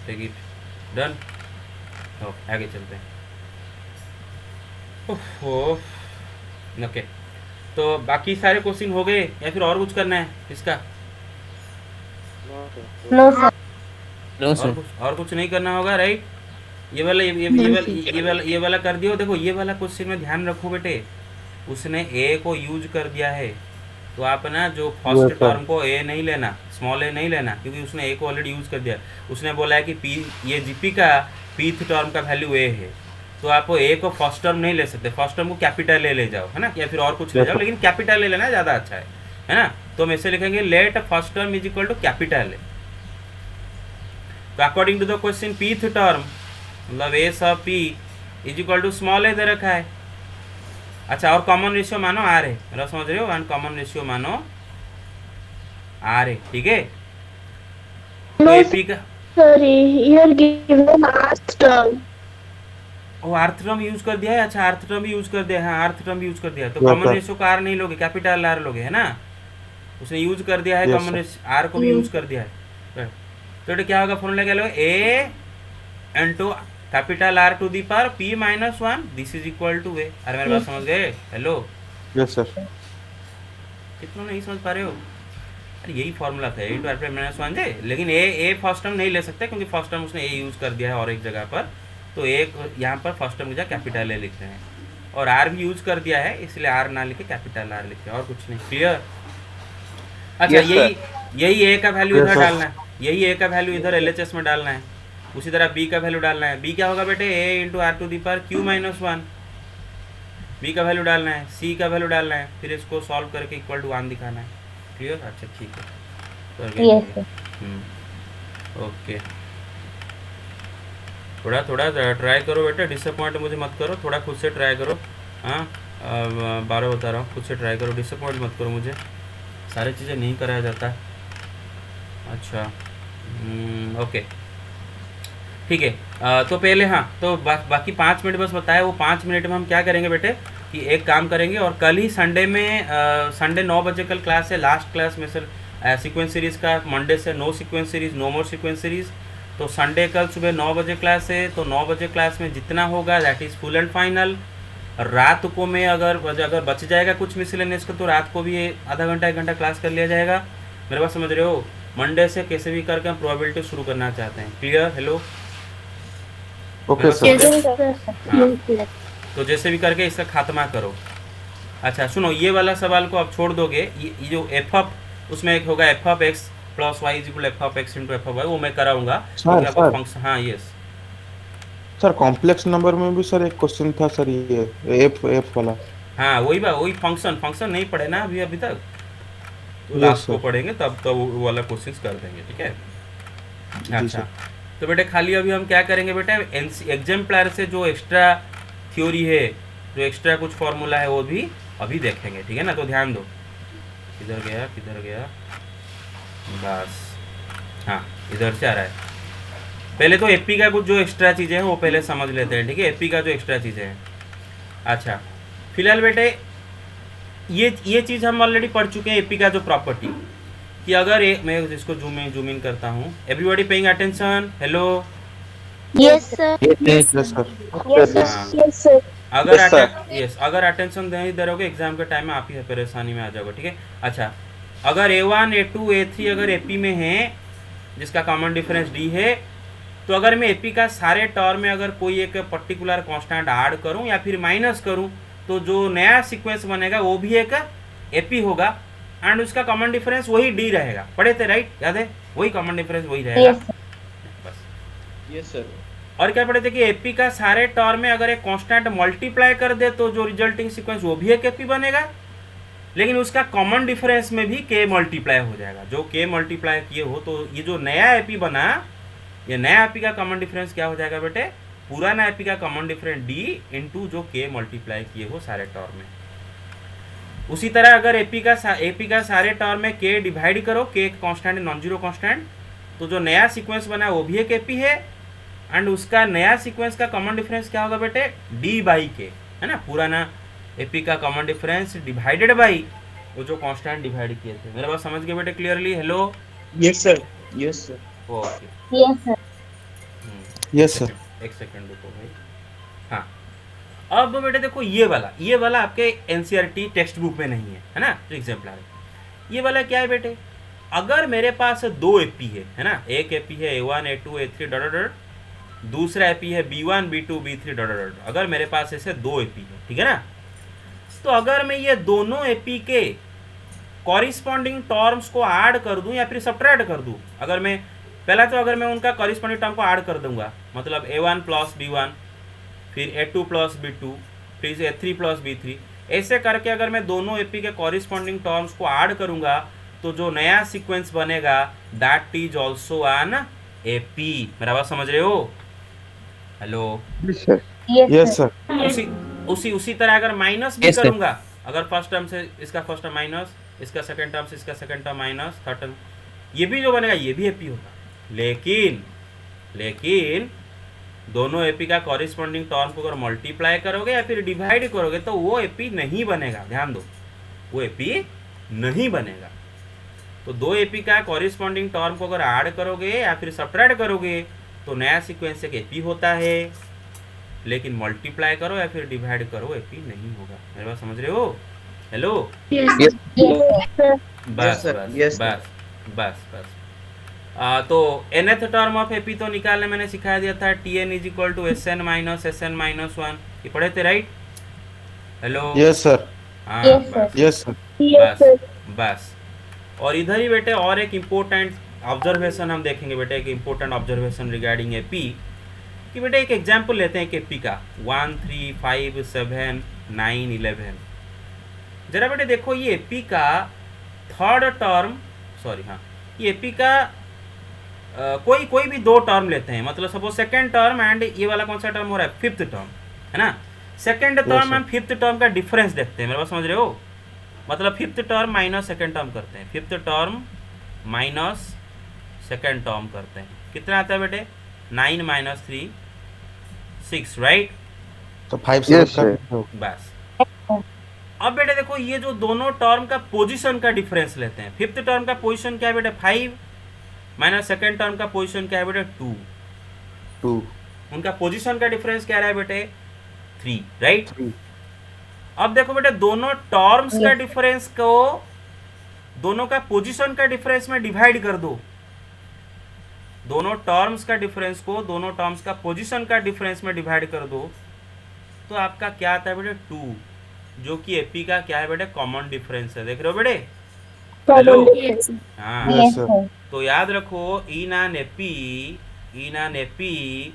A: take it done. आगे चलते हैं। ओके, तो बाकी सारे क्वेश्चन हो गए या फिर और कुछ करना है इसका?
B: No, sir.
G: No sir.
A: और कुछ नहीं करना होगा, राइट? ये वाला कर दियो। देखो ये वाला क्वेश्चन में ध्यान रखो बेटे, उसने ए को यूज कर दिया है, तो आप ना जो फर्स्ट
D: Yes, sir.
A: टर्म को ए नहीं लेना, स्मॉल ए नहीं लेना, क्योंकि उसने ए को ऑलरेडी यूज कर दिया। उसने बोला है कि पी, ये जीपी का पीथ टर्म का वैल्यू ए है, तो आप ए को फर्स्ट टर्म नहीं ले सकते, फर्स्ट टर्म को कैपिटल ए ले जाओ, है ना, या फिर और कुछ ले
D: Yes,
A: जाओ,
D: sir.
A: लेकिन कैपिटल ए लेना ज़्यादा अच्छा है ना। तो हम ऐसे लिखेंगे let first term is equal to capital A. तो according to the question pth term मतलब A sub P is equal to small a दे रखा है। अच्छा, और कॉमन रेशियो मानो आर है, मेरा समझ रहे हो, वन कॉमन रेशियो मानो आर है, ठीक है। तो
B: No,
A: एपी का
B: sorry. You're given last term.
A: वो अर्थ टर्म यूज कर दिया है। अच्छा, अर्थ टर्म भी यूज कर दिया है, हाँ अर्थ टर्म भी यूज कर दिया है। तो
D: Yes,
A: कॉमन
D: sir.
A: रेशियो का आर नहीं लोगे, कैपिटल आर लोगे, है ना। उसने यूज कर दिया है
D: Yes,
A: common
D: sir.
A: Ratio r को भी यूज कर दिया है। तो ये क्या होगा, फॉर्मूला क्या लोगे, A into capital R to the power P minus one, this is equal to A. अरे मेरे बात समझ गए? Hello,
D: yes sir.
A: कितना नहीं समझ पा रहे हो? अरे यही फॉर्मूला था, ए टू आर माइनस वन जे, लेकिन ए फर्स्ट टर्म नहीं ले सकते क्योंकि फर्स्ट टर्म उसने ए यूज कर दिया है और एक जगह पर, तो एक यहाँ पर फर्स्ट टर्म की जगह कैपिटल ए लिख रहे हैं, और आर भी यूज कर दिया है इसलिए आर ना लिखे कैपिटल आर लिखे, और कुछ नहीं। क्लियर? अच्छा,
C: Yes, sir.
A: यही ए का वैल्यू
D: Yes,
A: इधर
D: sir.
A: डालना है, यही ए का वैल्यू इधर एलएचएस में डालना है। उसी तरह बी का वैल्यू डालना है। बी क्या होगा बेटे, A into are to the power Q minus one, B का वैल्यू डालना है, सी का वैल्यू डालना है, फिर इसको सॉल्व करके इक्वल टू वन दिखाना है। क्लियर? अच्छा ठीक है, कर गए।
B: Yes, sir.
A: ओके, थोड़ा थोड़ा ट्राई करो बेटा, डिसअपॉइंट मुझे मत करो, थोड़ा खुद से ट्राई करो। हाँ, 12 बता रहा हूँ, खुद से ट्राई करो, डिसअपॉइंट मत करो मुझे, सारी चीज़ें नहीं कराया जाता है। अच्छा, ओके ठीक है। तो पहले हाँ, तो बाकी 5 मिनट बस बताया, वो 5 मिनट में हम क्या करेंगे बेटे कि एक काम करेंगे, और कल ही संडे में संडे 9 बजे कल क्लास है, लास्ट क्लास में सर सीक्वेंस सीरीज़ का। मंडे से नो सीक्वेंस सीरीज़, नो मोर सीक्वेंस सीरीज़। तो संडे कल सुबह 9 बजे क्लास है, तो 9 बजे क्लास में जितना होगा that is full and final. रात को में अगर बच जाएगा कुछ मिसलेनियस का, तो रात को भी आधा घंटा 1 घंटा क्लास कर लिया जाएगा। मेरे बात समझ रहे हो? मंडे से कैसे भी करके हम प्रोबेबिलिटी शुरू करना चाहते हैं। Clear? Hello,
D: okay sir.
B: Yes, sir. Yes, sir.
A: तो जैसे भी करके इसका खात्मा करो। अच्छा सुनो, ये वाला सवाल को आप छोड़ दोगे, ये जो एफ ऑफ, उसमें एक होगा f of x plus y is equal f of x into f of y, वो मैं कराऊंगा।
D: Sir, sir.
A: फंक्शन, हाँ यस
D: सर कॉम्प्लेक्स नंबर में भी सर एक क्वेश्चन था सर, ये एफ वाला।
A: हाँ, वही फंक्शन नहीं पढ़े ना अभी तक, तो
D: Yes,
A: लास्ट को
D: sir.
A: पढ़ेंगे तब वो वाला क्वेश्चंस कर देंगे, ठीक है?
D: जी,
A: अच्छा,
D: sir.
A: तो बेटे खाली अभी हम क्या करेंगे बेटा, एग्जाम्पलर से जो एक्स्ट्रा थ्योरी है, जो एक्स्ट्रा कुछ फॉर्मूला है, वो भी अभी देखेंगे, ठीक है ना? तो ध्यान दो, किधर गया, बस हाँ इधर से आ रहा है। पहले तो एपी का कुछ जो एक्स्ट्रा चीज़ें हैं वो पहले समझ लेते हैं, ठीक है? एपी का जो एक्स्ट्रा चीज़ें हैं। अच्छा, फिलहाल बेटे ये चीज़ हम ऑलरेडी पढ़ चुके हैं, एपी का जो प्रॉपर्टी, कि अगर मैं इसको जूम इन करता हूँ। Everybody paying attention? Hello,
B: Yes, sir.
G: Yes,
D: yes sir.
B: Yes, sir.
A: हाँ।
B: Yes, sir.
A: अगर अटेंशन नहीं दे एग्जाम के टाइम में आप ही परेशानी में आ जाओगे, ठीक है? अच्छा, अगर A1 A2 A3 अगर एपी में है, जिसका कॉमन डिफरेंस डी है, तो अगर मैं एपी का सारे टर्म में अगर कोई एक पर्टिकुलर कांस्टेंट ऐड करूं या फिर माइनस करूं, तो जो नया सीक्वेंस बनेगा वो भी एक एपी होगा, एंड उसका कॉमन डिफरेंस वही डी रहेगा। पढ़े थे राइट? याद है? वही कॉमन डिफरेंस वही रहेगा।
B: Yes, sir.
A: बस।
C: Yes sir.
A: और क्या पढ़े थे कि एपी का सारे टर्म में अगर एक कांस्टेंट मल्टीप्लाई कर दे तो जो रिजल्टिंग सीक्वेंस वो भी एक एपी बनेगा, लेकिन उसका कॉमन डिफरेंस में भी के मल्टीप्लाई हो जाएगा। जो के मल्टीप्लाई किए हो तो ये जो नया एपी बना, ये नया एपी का कॉमन डिफरेंस क्या हो जाएगा बेटे, पुराना एपी का कॉमन डिफरेंस डी इंटू जो के मल्टीप्लाई किए हो सारे टर्म में। उसी तरह अगर एपी का सारे टर्म में के डिवाइड करो, के कांस्टेंट नॉन जीरो कांस्टेंट, तो जो नया सीक्वेंस बना वो भी एक एपी है, एंड उसका नया सीक्वेंस का कॉमन डिफरेंस क्या होगा बेटे, डी बाई के, है ना। पुराना एपी का कॉमन डिफरेंस डिवाइडेड बाई वो जो कांस्टेंट डिवाइड किए थे। मेरा बात समझ गए बेटे clearly? Hello,
C: yes sir. Yes sir.
A: Okay.
B: Yes, sir.
D: Yes sir.
A: एक सेकंड रुको भाई। हाँ, अब बेटे देखो ये वाला आपके एनसीईआरटी टेक्स्ट बुक में नहीं है ना, तो एग्जाम्पलर है। ये वाला क्या है बेटे, अगर मेरे पास दो एपी है ना, एक एपी है A1 A2 A3 dot dot, दूसरा एपी है B1 B2 B3 dot dot. अगर मेरे पास ऐसे दो एपी है, ठीक है ना, तो अगर मैं ये दोनों एपी के कॉरिस्पॉन्डिंग टर्म्स को ऐड कर दूं या फिर सब्ट्रैक्ट कर दूं, अगर मैं पहला तो अगर मैं उनका कॉरिस्पॉन्डिंग टर्म को ऐड कर दूंगा, मतलब A1 प्लस B1, फिर A2 प्लस B2, फिर A3 प्लस B3, ऐसे करके अगर मैं दोनों एपी के कॉरिस्पॉन्डिंग टर्म्स को ऐड करूंगा तो जो नया सीक्वेंस बनेगा that is also an AP. मेरा बात समझ रहे हो? Hello,
B: Yes,
D: yes
B: sir.
D: Sir.
A: उसी तरह अगर माइनस भी
G: Yes, sir.
A: करूंगा, अगर फर्स्ट टर्म से इसका फर्स्ट टर्म माइनस, इसका सेकंड टर्म से इसका second term minus, third term, ये भी जो बनेगा ये भी एपी होगा। लेकिन दोनों एपी का कॉरिस्पॉन्डिंग टर्म को अगर मल्टीप्लाई करोगे या फिर डिवाइड करोगे तो वो एपी नहीं बनेगा। ध्यान दो, वो एपी नहीं बनेगा। तो दो एपी का कॉरिस्पॉन्डिंग टर्म को अगर ऐड करोगे या फिर सब्ट्रैक्ट करोगे तो नया सीक्वेंस एक एपी होता है, लेकिन मल्टीप्लाई करो या फिर डिवाइड करो एपी नहीं होगा। मेरे बात समझ रहे हो? Hello,
B: Yes, sir.
A: बस
C: sir.
A: बस
C: Yes, sir.
A: बस बस बस। तो nth टर्म ऑफ एपी तो निकालने मैंने सिखा दिया था, Tn is equal to Sn minus Sn minus 1, ये पढ़े थे राइट? Hello,
D: yes sir.
A: हाँ
B: Yes, sir.
A: बस
D: यस सर।
B: Yes, sir.
A: बस। और इधर ही बेटे और एक इम्पोर्टेंट ऑब्जर्वेशन हम देखेंगे बेटे, एक इम्पोर्टेंट ऑब्जर्वेशन रिगार्डिंग एपी कि बेटे एक एग्जाम्पल लेते हैं एपी का 1 3 5 7 9 11। जरा बेटे देखो ये एपी का थर्ड टर्म, सॉरी हाँ, ये एपी का कोई भी दो टर्म लेते हैं, मतलब सपोज सेकेंड टर्म एंड ये वाला कौन सा टर्म हो रहा है, फिफ्थ टर्म, है ना। Second term and fifth term का डिफरेंस देखते हैं। मेरे पास समझ रहे हो? मतलब fifth term minus second term करते हैं, fifth term minus second term करते हैं। कितना आता है बेटे? 9 माइनस 3 6, राइट?
D: तो 5 से
C: Yes, sir.
A: बस। अब बेटे देखो ये जो दोनों टर्म का पोजीशन का डिफरेंस लेते हैं। फिफ्थ टर्म का पोजीशन क्या है बेटे? 5 माइनस सेकेंड टर्म का पोजीशन क्या है बेटे? 2।
D: 2
A: उनका पोजीशन का डिफरेंस क्या रहा है बेटे? 3, राइट?
D: 3
A: अब देखो बेटे दोनों टर्म्स का डिफरेंस को दोनों का पोजीशन का डिफरेंस में डिवाइड कर दो। दोनों टर्म्स का डिफरेंस को दोनों टर्म्स का पोजीशन का डिफरेंस में डिवाइड कर दो तो आपका क्या आता है बेटे? 2, जो कि एपी का क्या है बेटे? कॉमन डिफरेंस है। देख रहे हो बेटे? हेलो, हाँ।
D: Yes
B: Yes,
D: sir.
B: sir.
A: तो याद रखो in an AP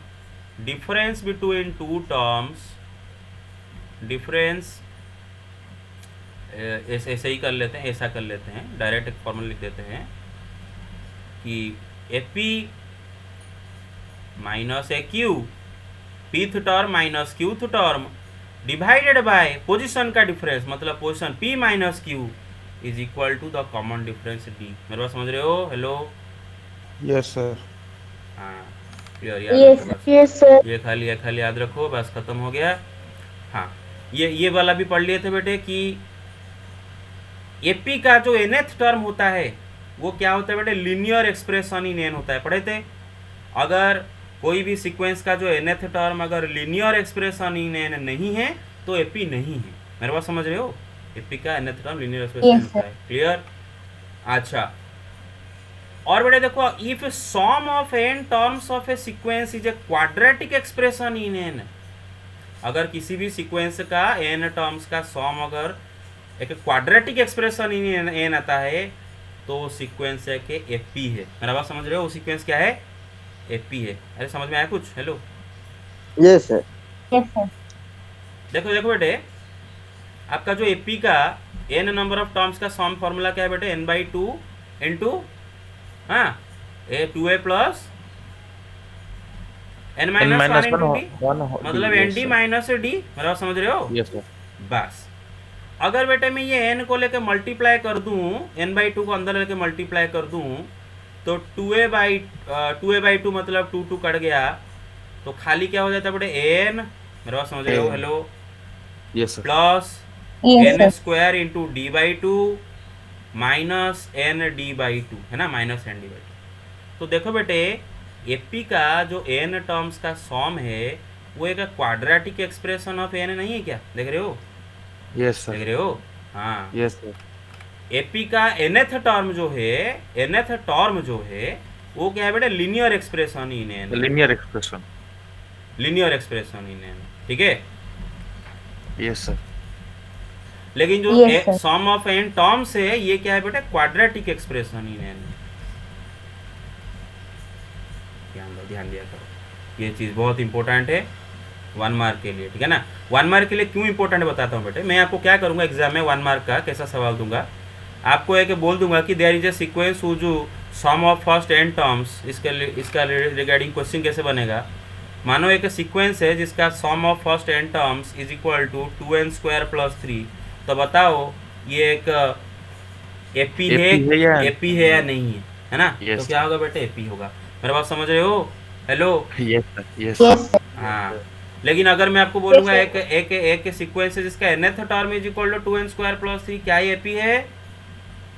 A: difference between two terms, difference ऐसे ही कर लेते हैं, ऐसा कर लेते हैं, डायरेक्ट एक फॉर्मूला लिख देते हैं कि AP minus A Q pth term minus qth term divided by position का डिफरेंस, मतलब position P minus Q is equal to the common difference D. मेरे बात समझ रहे हो? Hello,
D: yes sir.
A: हाँ क्लियर? याद
B: Yes,
A: रखो बस,
B: yes, sir.
A: ये खाली याद रखो, बस खत्म हो गया। हाँ, ये वाला भी पढ़ लिए थे बेटे कि एपी का जो nth टर्म होता है वो क्या होता है बेटे? लीनियर एक्सप्रेशन इन एन होता है, पढ़े थे। अगर कोई भी सीक्वेंस का जो nth टर्म अगर लीनियर एक्सप्रेशन इन एन नहीं है तो एपी नहीं है। मेरे बात समझ रहे हो? एपी का nth term linear expression
B: Yes,
A: होता है। क्लियर? अच्छा, और बेटे देखो if sum of n terms of a sequence is a quadratic expression in n, अगर किसी भी सीक्वेंस का n टर्म्स का सम अगर एक क्वाड्रेटिक एक्सप्रेशन इन एन आता है तो वो सीक्वेंस है कि एपी है। मेरा बात समझ रहे हो? वो सीक्वेंस क्या है? एपी है। अरे समझ में आया कुछ? Hello,
C: yes sir.
B: Yes, sir.
A: देखो देखो बेटे, आपका जो एपी का एन नंबर ऑफ टर्म्स का सम फॉर्मूला क्या है बेटे? n बाई टू इंटू हाँ A to A plus N minus one into D, मतलब एन डी माइनस डी। मेरा बात समझ रहे हो?
D: Yes sir.
A: बस अगर बेटे मैं ये n को लेके मल्टीप्लाई कर दूं, n बाई टू को अंदर लेके मल्टीप्लाई कर दूं, तो 2a बाई टू मतलब 2 कट गया, तो खाली क्या हो जाता है बेटे? n, मेरा बात समझ रहे हो? Hello,
D: yes sir.
A: Plus
B: Yes,
A: n
B: sir.
A: Square into d by two minus n d by two, है ना, minus n d by two. तो देखो बेटे, एपी का जो एन टर्म्स का सॉम है वो एक क्वाड्रेटिक एक्सप्रेशन ऑफ एन नहीं है क्या? देख रहे हो?
D: यस
A: देख
D: सर।
A: रहे हो? हाँ,
D: यस सर।
A: एपी का nth टर्म जो है, nth टर्म जो है वो क्या है बेटा? Linear expression in n,
D: linear expression.
A: Linear expression in n, ठीक है।
D: Yes sir.
A: लेकिन जो
B: Yes, sir.
A: Sum of n terms है ये क्या है बेटा? Quadratic expression in n. ध्यान दिया करो, ये चीज बहुत इंपॉर्टेंट है 1 मार्क के लिए, ठीक है ना। 1 मार्क के लिए क्यों इंपॉर्टेंट बताता हूँ बेटे। मैं आपको क्या करूंगा एग्जाम में 1 मार्क का कैसा सवाल दूंगा, आपको एक बोल दूंगा कि देयर इज ए सीक्वेंस जो sum of first N terms, इसका रिगार्डिंग क्वेश्चन कैसे बनेगा। मानो एक सीक्वेंस है जिसका sum of first N terms is equal to 2n square plus 3, तो बताओ ये एक एपी है या नहीं है ना?
D: Yes,
A: तो क्या होगा बेटे? एपी होगा। मेरे बात समझ रहे हो? Hello,
D: yes sir. Yes
B: Yes, sir.
A: हाँ। लेकिन अगर मैं आपको बोलूंगा एक सीक्वेंस है जिसका nth term is equal to 2n square plus 3, क्या ये एपी है?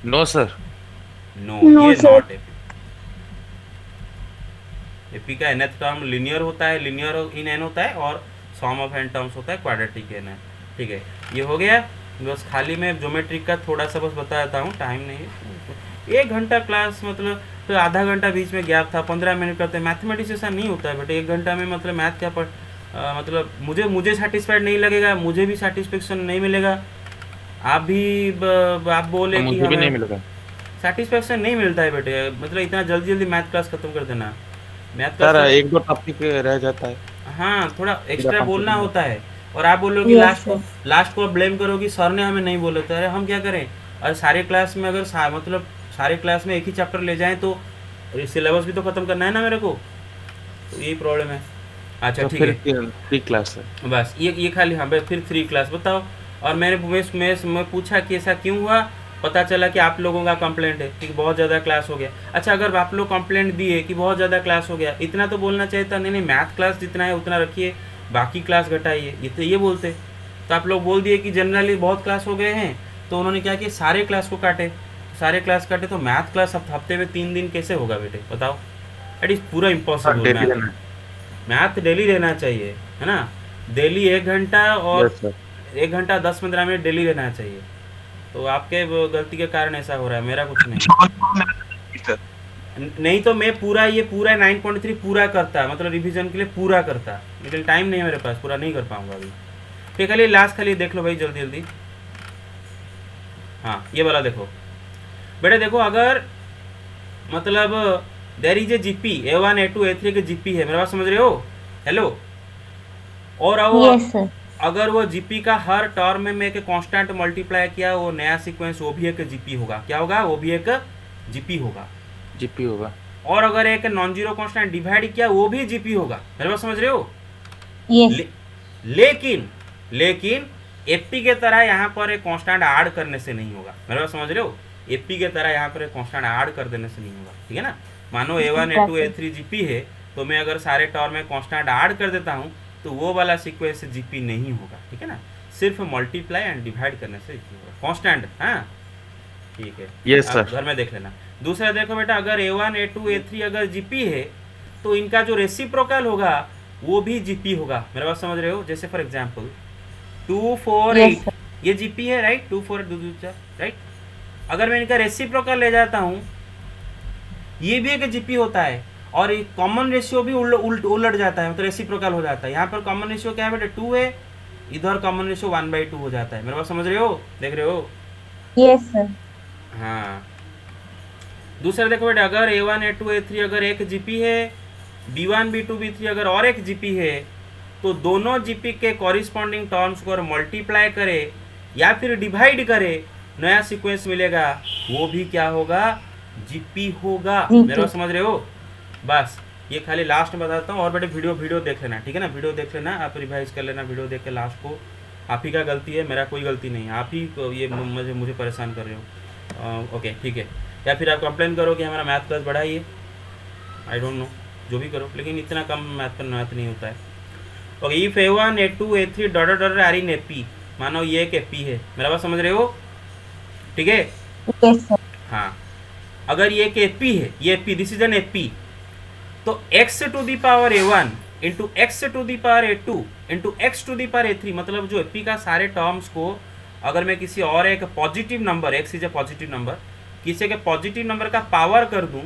D: No sir.
A: नो,
B: No,
A: ये
B: sir.
A: Not AP. एपी का nth टर्म लिनियर होता है, लिनियर इन एन होता है, और सम ऑफ एन टर्म्स होता है क्वाड्रेटिक एन है, ठीक है। ये हो गया। बस खाली मैं ज्योमेट्री का थोड़ा सा बस बता देता हूँ, टाइम नहीं है। 1 घंटा क्लास मतलब तो आधा घंटा बीच में गैप था, 15 मिनट करते। मैथमेटिक्स ऐसा नहीं होता है बेटे, 1 घंटा में मतलब मैथ क्या मतलब मुझे सेटिस्फाइड नहीं लगेगा, मुझे भी सेटिस्फेक्शन नहीं मिलेगा। आप भी आप बोले कि
D: मुझे भी नहीं मिलेगा।
A: सेटिस्फेक्शन नहीं मिलता है बेटे, मतलब इतना जल्दी जल्दी मैथ क्लास खत्म कर देना। मैथ
D: सर
A: क्लास
D: 1-2 टॉपिक रह जाता है।
A: हाँ, थोड़ा एक्स्ट्रा
D: कंप्लीट
A: बोलना
D: नहीं
A: होता है। और आप बोलोगे
B: Yes,
A: लास्ट को ब्लेम करोगी सर ने हमें नहीं बोला था। अरे हम क्या करें? और सारे क्लास में अगर मतलब सारे क्लास में एक ही चैप्टर ले जाएं तो सिलेबस भी तो खत्म करना है ना मेरे को, तो यही प्रॉब्लम है। अच्छा
D: तो
A: ठीक है,
D: फिर 3 क्लास है।
A: बस ये खाली। हाँ भाई, फिर 3 क्लास बताओ। और मैं पूछा कि ऐसा क्यों हुआ, पता चला कि आप लोगों का कंप्लेंट है कि बहुत ज़्यादा क्लास हो गया। अच्छा, अगर आप लोग कंप्लेंट दिए कि बहुत ज़्यादा क्लास हो गया, इतना तो बोलना चाहिए था, नहीं मैथ क्लास जितना है उतना रखिए, बाकी क्लास घटाइए, ये तो ये बोलते। तो आप लोग बोल दिए कि जनरली बहुत क्लास हो गए हैं, तो उन्होंने क्या किया, सारे क्लास को काटे। सारे क्लास काटे तो मैथ क्लास हफ्ते में 3 दिन कैसे होगा बेटे? बताओ, इट इज़ पूरा इम्पॉसिबल। मैथ डेली रहना चाहिए, है ना। डेली 1 घंटा और 1 घंटा 10-15 मिनट डेली रहना चाहिए। तो आपके गलती के कारण ऐसा हो रहा है, मेरा कुछ नहीं। नहीं तो मैं पूरा 9.3 पूरा करता, मतलब रिवीजन के लिए पूरा करता, लेकिन टाइम नहीं है मेरे पास, पूरा नहीं कर पाऊंगा अभी। ठीक है, लास्ट खाली देख लो भाई जल्दी जल्दी। हाँ, ये वाला देखो बेटे, देखो अगर मतलब there is a GP A1 A2 A3 के जीपी है, मेरा बात समझ रहे हो? हेलो, और
B: Yes, sir.
A: अगर वो जीपी का हर टर्म में मैं एक कांस्टेंट मल्टीप्लाई किया, वो नया सीक्वेंस वो भी एक जीपी होगा। क्या होगा? वो भी एक जीपी होगा।
D: जीपी होगा।
A: और अगर एक नॉन जीरो कांस्टेंट डिवाइड किया, वो भी जीपी होगा। मेरे बात समझ रहे हो?
B: Yes.
A: लेकिन एपी के तरह यहाँ पर एक कांस्टेंट ऐड करने से नहीं होगा। मेरे बात समझ रहे हो? एपी के तरह यहाँ पर एक कांस्टेंट ऐड कर देने से नहीं होगा, ठीक है ना। मानो A1 A2 A3 जीपी है, तो मैं अगर सारे टर्म में कांस्टेंट ऐड कर देता हूँ तो वो वाला सीक्वेंस जीपी नहीं होगा, ठीक है ना। सिर्फ मल्टीप्लाई एंड डिवाइड करने से जीपी होगा कांस्टेंट। हाँ ठीक है,
D: यस सर।
A: घर में देख लेना। दूसरा देखो बेटा, अगर A1 A2 A3 अगर जीपी है तो इनका जो रेसिप्रोकल होगा वो भी जीपी होगा। मेरा बात समझ रहे हो? जैसे फॉर एग्जांपल 2 4 8 ये जीपी है, राइट। 2 4 8 राइट। अगर मैं इनका रेसिप्रोकल ले जाता हूँ, ये भी एक जीपी होता है, और कॉमन रेशियो भी उलट जाता है, तो रेसिप्रोकल हो जाता है। यहाँ पर कॉमन रेशियो क्या है बेटा? 2 है, इधर कॉमन रेशियो 1/2 हो जाता है। मेरे बात समझ रहे हो? देख रहे हो?
B: Yes, sir.
A: हाँ, दूसरा देखो बेटा, अगर A1 A2 A3 अगर एक जीपी है, B1 B2 B3 अगर और एक जीपी है, तो दोनों जीपी के कॉरिस्पॉन्डिंग टर्म्स को अगर मल्टीप्लाई करे या फिर डिवाइड करे, नया सीक्वेंस मिलेगा, वो भी क्या होगा, जीपी होगा। मेरा बात समझ रहे हो? बस ये खाली लास्ट में बताता हूँ। और बेटे वीडियो देख लेना, ठीक है ना, वीडियो देख लेना, आप रिवाइज कर लेना वीडियो देख के लास्ट को। आप ही का गलती है, मेरा कोई गलती नहीं है, आप ही को ये मुझे परेशान कर रहे हो। ओके ठीक है, या फिर आप कंप्लेन करो कि हमारा मैथ क्लास बढ़ाइए, आई डोंट नो, जो भी करो, लेकिन इतना कम मैथ नहीं होता है। Okay, if A1 A2 A3 dot dot are in AP, मानो ये एक एपी है, मेरा बात समझ रहे हो? ठीक है,
B: Yes, sir.
A: हाँ, अगर ये एक एपी है, ये AP, this is an AP, तो x to the power A1 into x to the power A2 into x to the power A3, मतलब जो एपी का सारे टर्म्स को अगर मैं किसी और एक positive number, x is a positive number, किसी के पॉजिटिव नंबर का पावर कर दूं,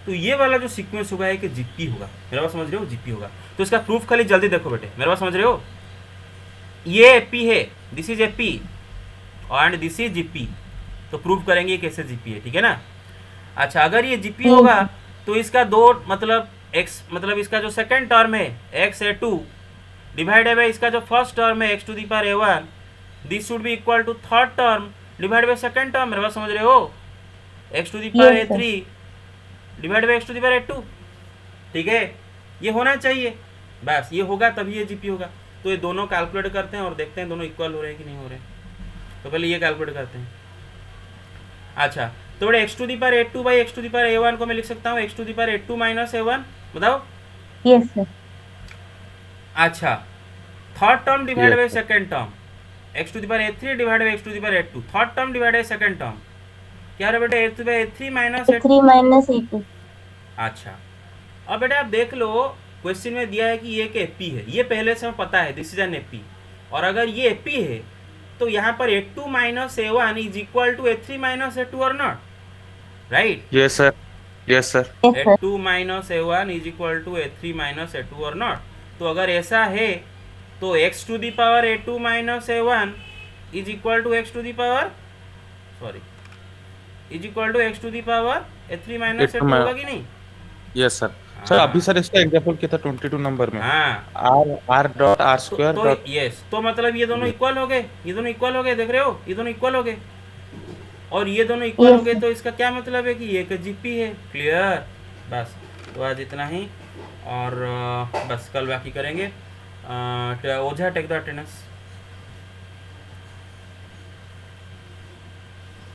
A: तो ये वाला जो सीक्वेंस होगा एक जीपी होगा। मेरा बात समझ रहे हो? जीपी होगा। तो इसका प्रूफ खाली जल्दी देखो बेटे, मेरा बात समझ रहे हो? ये एपी है, this is AP and this is GP, तो प्रूफ करेंगे ये कैसे जीपी है, ठीक है ना। अच्छा, अगर ये जीपी होगा तो इसका दो मतलब x, मतलब इसका जो सेकंड टर्म है x A2 डिवाइडेड बाय इसका जो फर्स्ट टर्म है x to the power A1, this should be equal to third term divided by second term. मेरा बात समझ रहे हो? x to the power
B: Yes, sir.
A: A3 divided by x to the power A2, ठीक है, ये होना चाहिए। बस ये होगा तभी ये जीपी होगा। तो ये दोनों कैलकुलेट करते हैं और देखते हैं दोनों इक्वल हो रहे हैं कि नहीं हो रहे हैं। तो पहले ये कैलकुलेट करते हैं। अच्छा, तो बड़े x to the power A2 by x to the power A1 को मैं लिख सकता हूँ x to the power A2 minus A1, बताओ।
B: Yes, sir.
A: अच्छा, third term divide by
D: Yes, sir.
A: Second term, x to the power A3 divide by x to the power A2, third term divide by second term, क्या है बेटा, x to the power A3 minus A2।
B: A3 minus A2.
A: अच्छा, अब बेटा आप देख लो, question में दिया है कि ये एक एपी है, ये पहले से हमें पता है, दिस इज एन एपी, और अगर ये एपी है तो यहाँ पर A2 minus A1 is equal to A3 minus A2 और not, right?
D: Yes sir, yes sir,
B: Yes, sir.
A: A2 minus A1 is equal to A3 minus A2 और not. तो अगर ऐसा है तो x to the power A2 minus A1 is equal to x to the power, sorry, is equal to x to the power A3 minus A2 होगा कि नहीं?
D: Yes sir. Sir अभी सर इसका एग्जांपल क्या था 22 नंबर में,
A: हाँ,
D: r dot r square dot,
A: yes, तो मतलब ये दोनों इक्वल हो गए, ये दोनों इक्वल हो गए, देख रहे हो, ये दोनों इक्वल हो गए, और ये दोनों इक्वल
B: Yes,
A: हो गए,
B: sir.
A: तो इसका क्या मतलब है कि ये एक जीपी है। क्लियर? बस, तो आज इतना ही, और बस कल बाकी करेंगे। ओझा टेक द अटेंडेंस।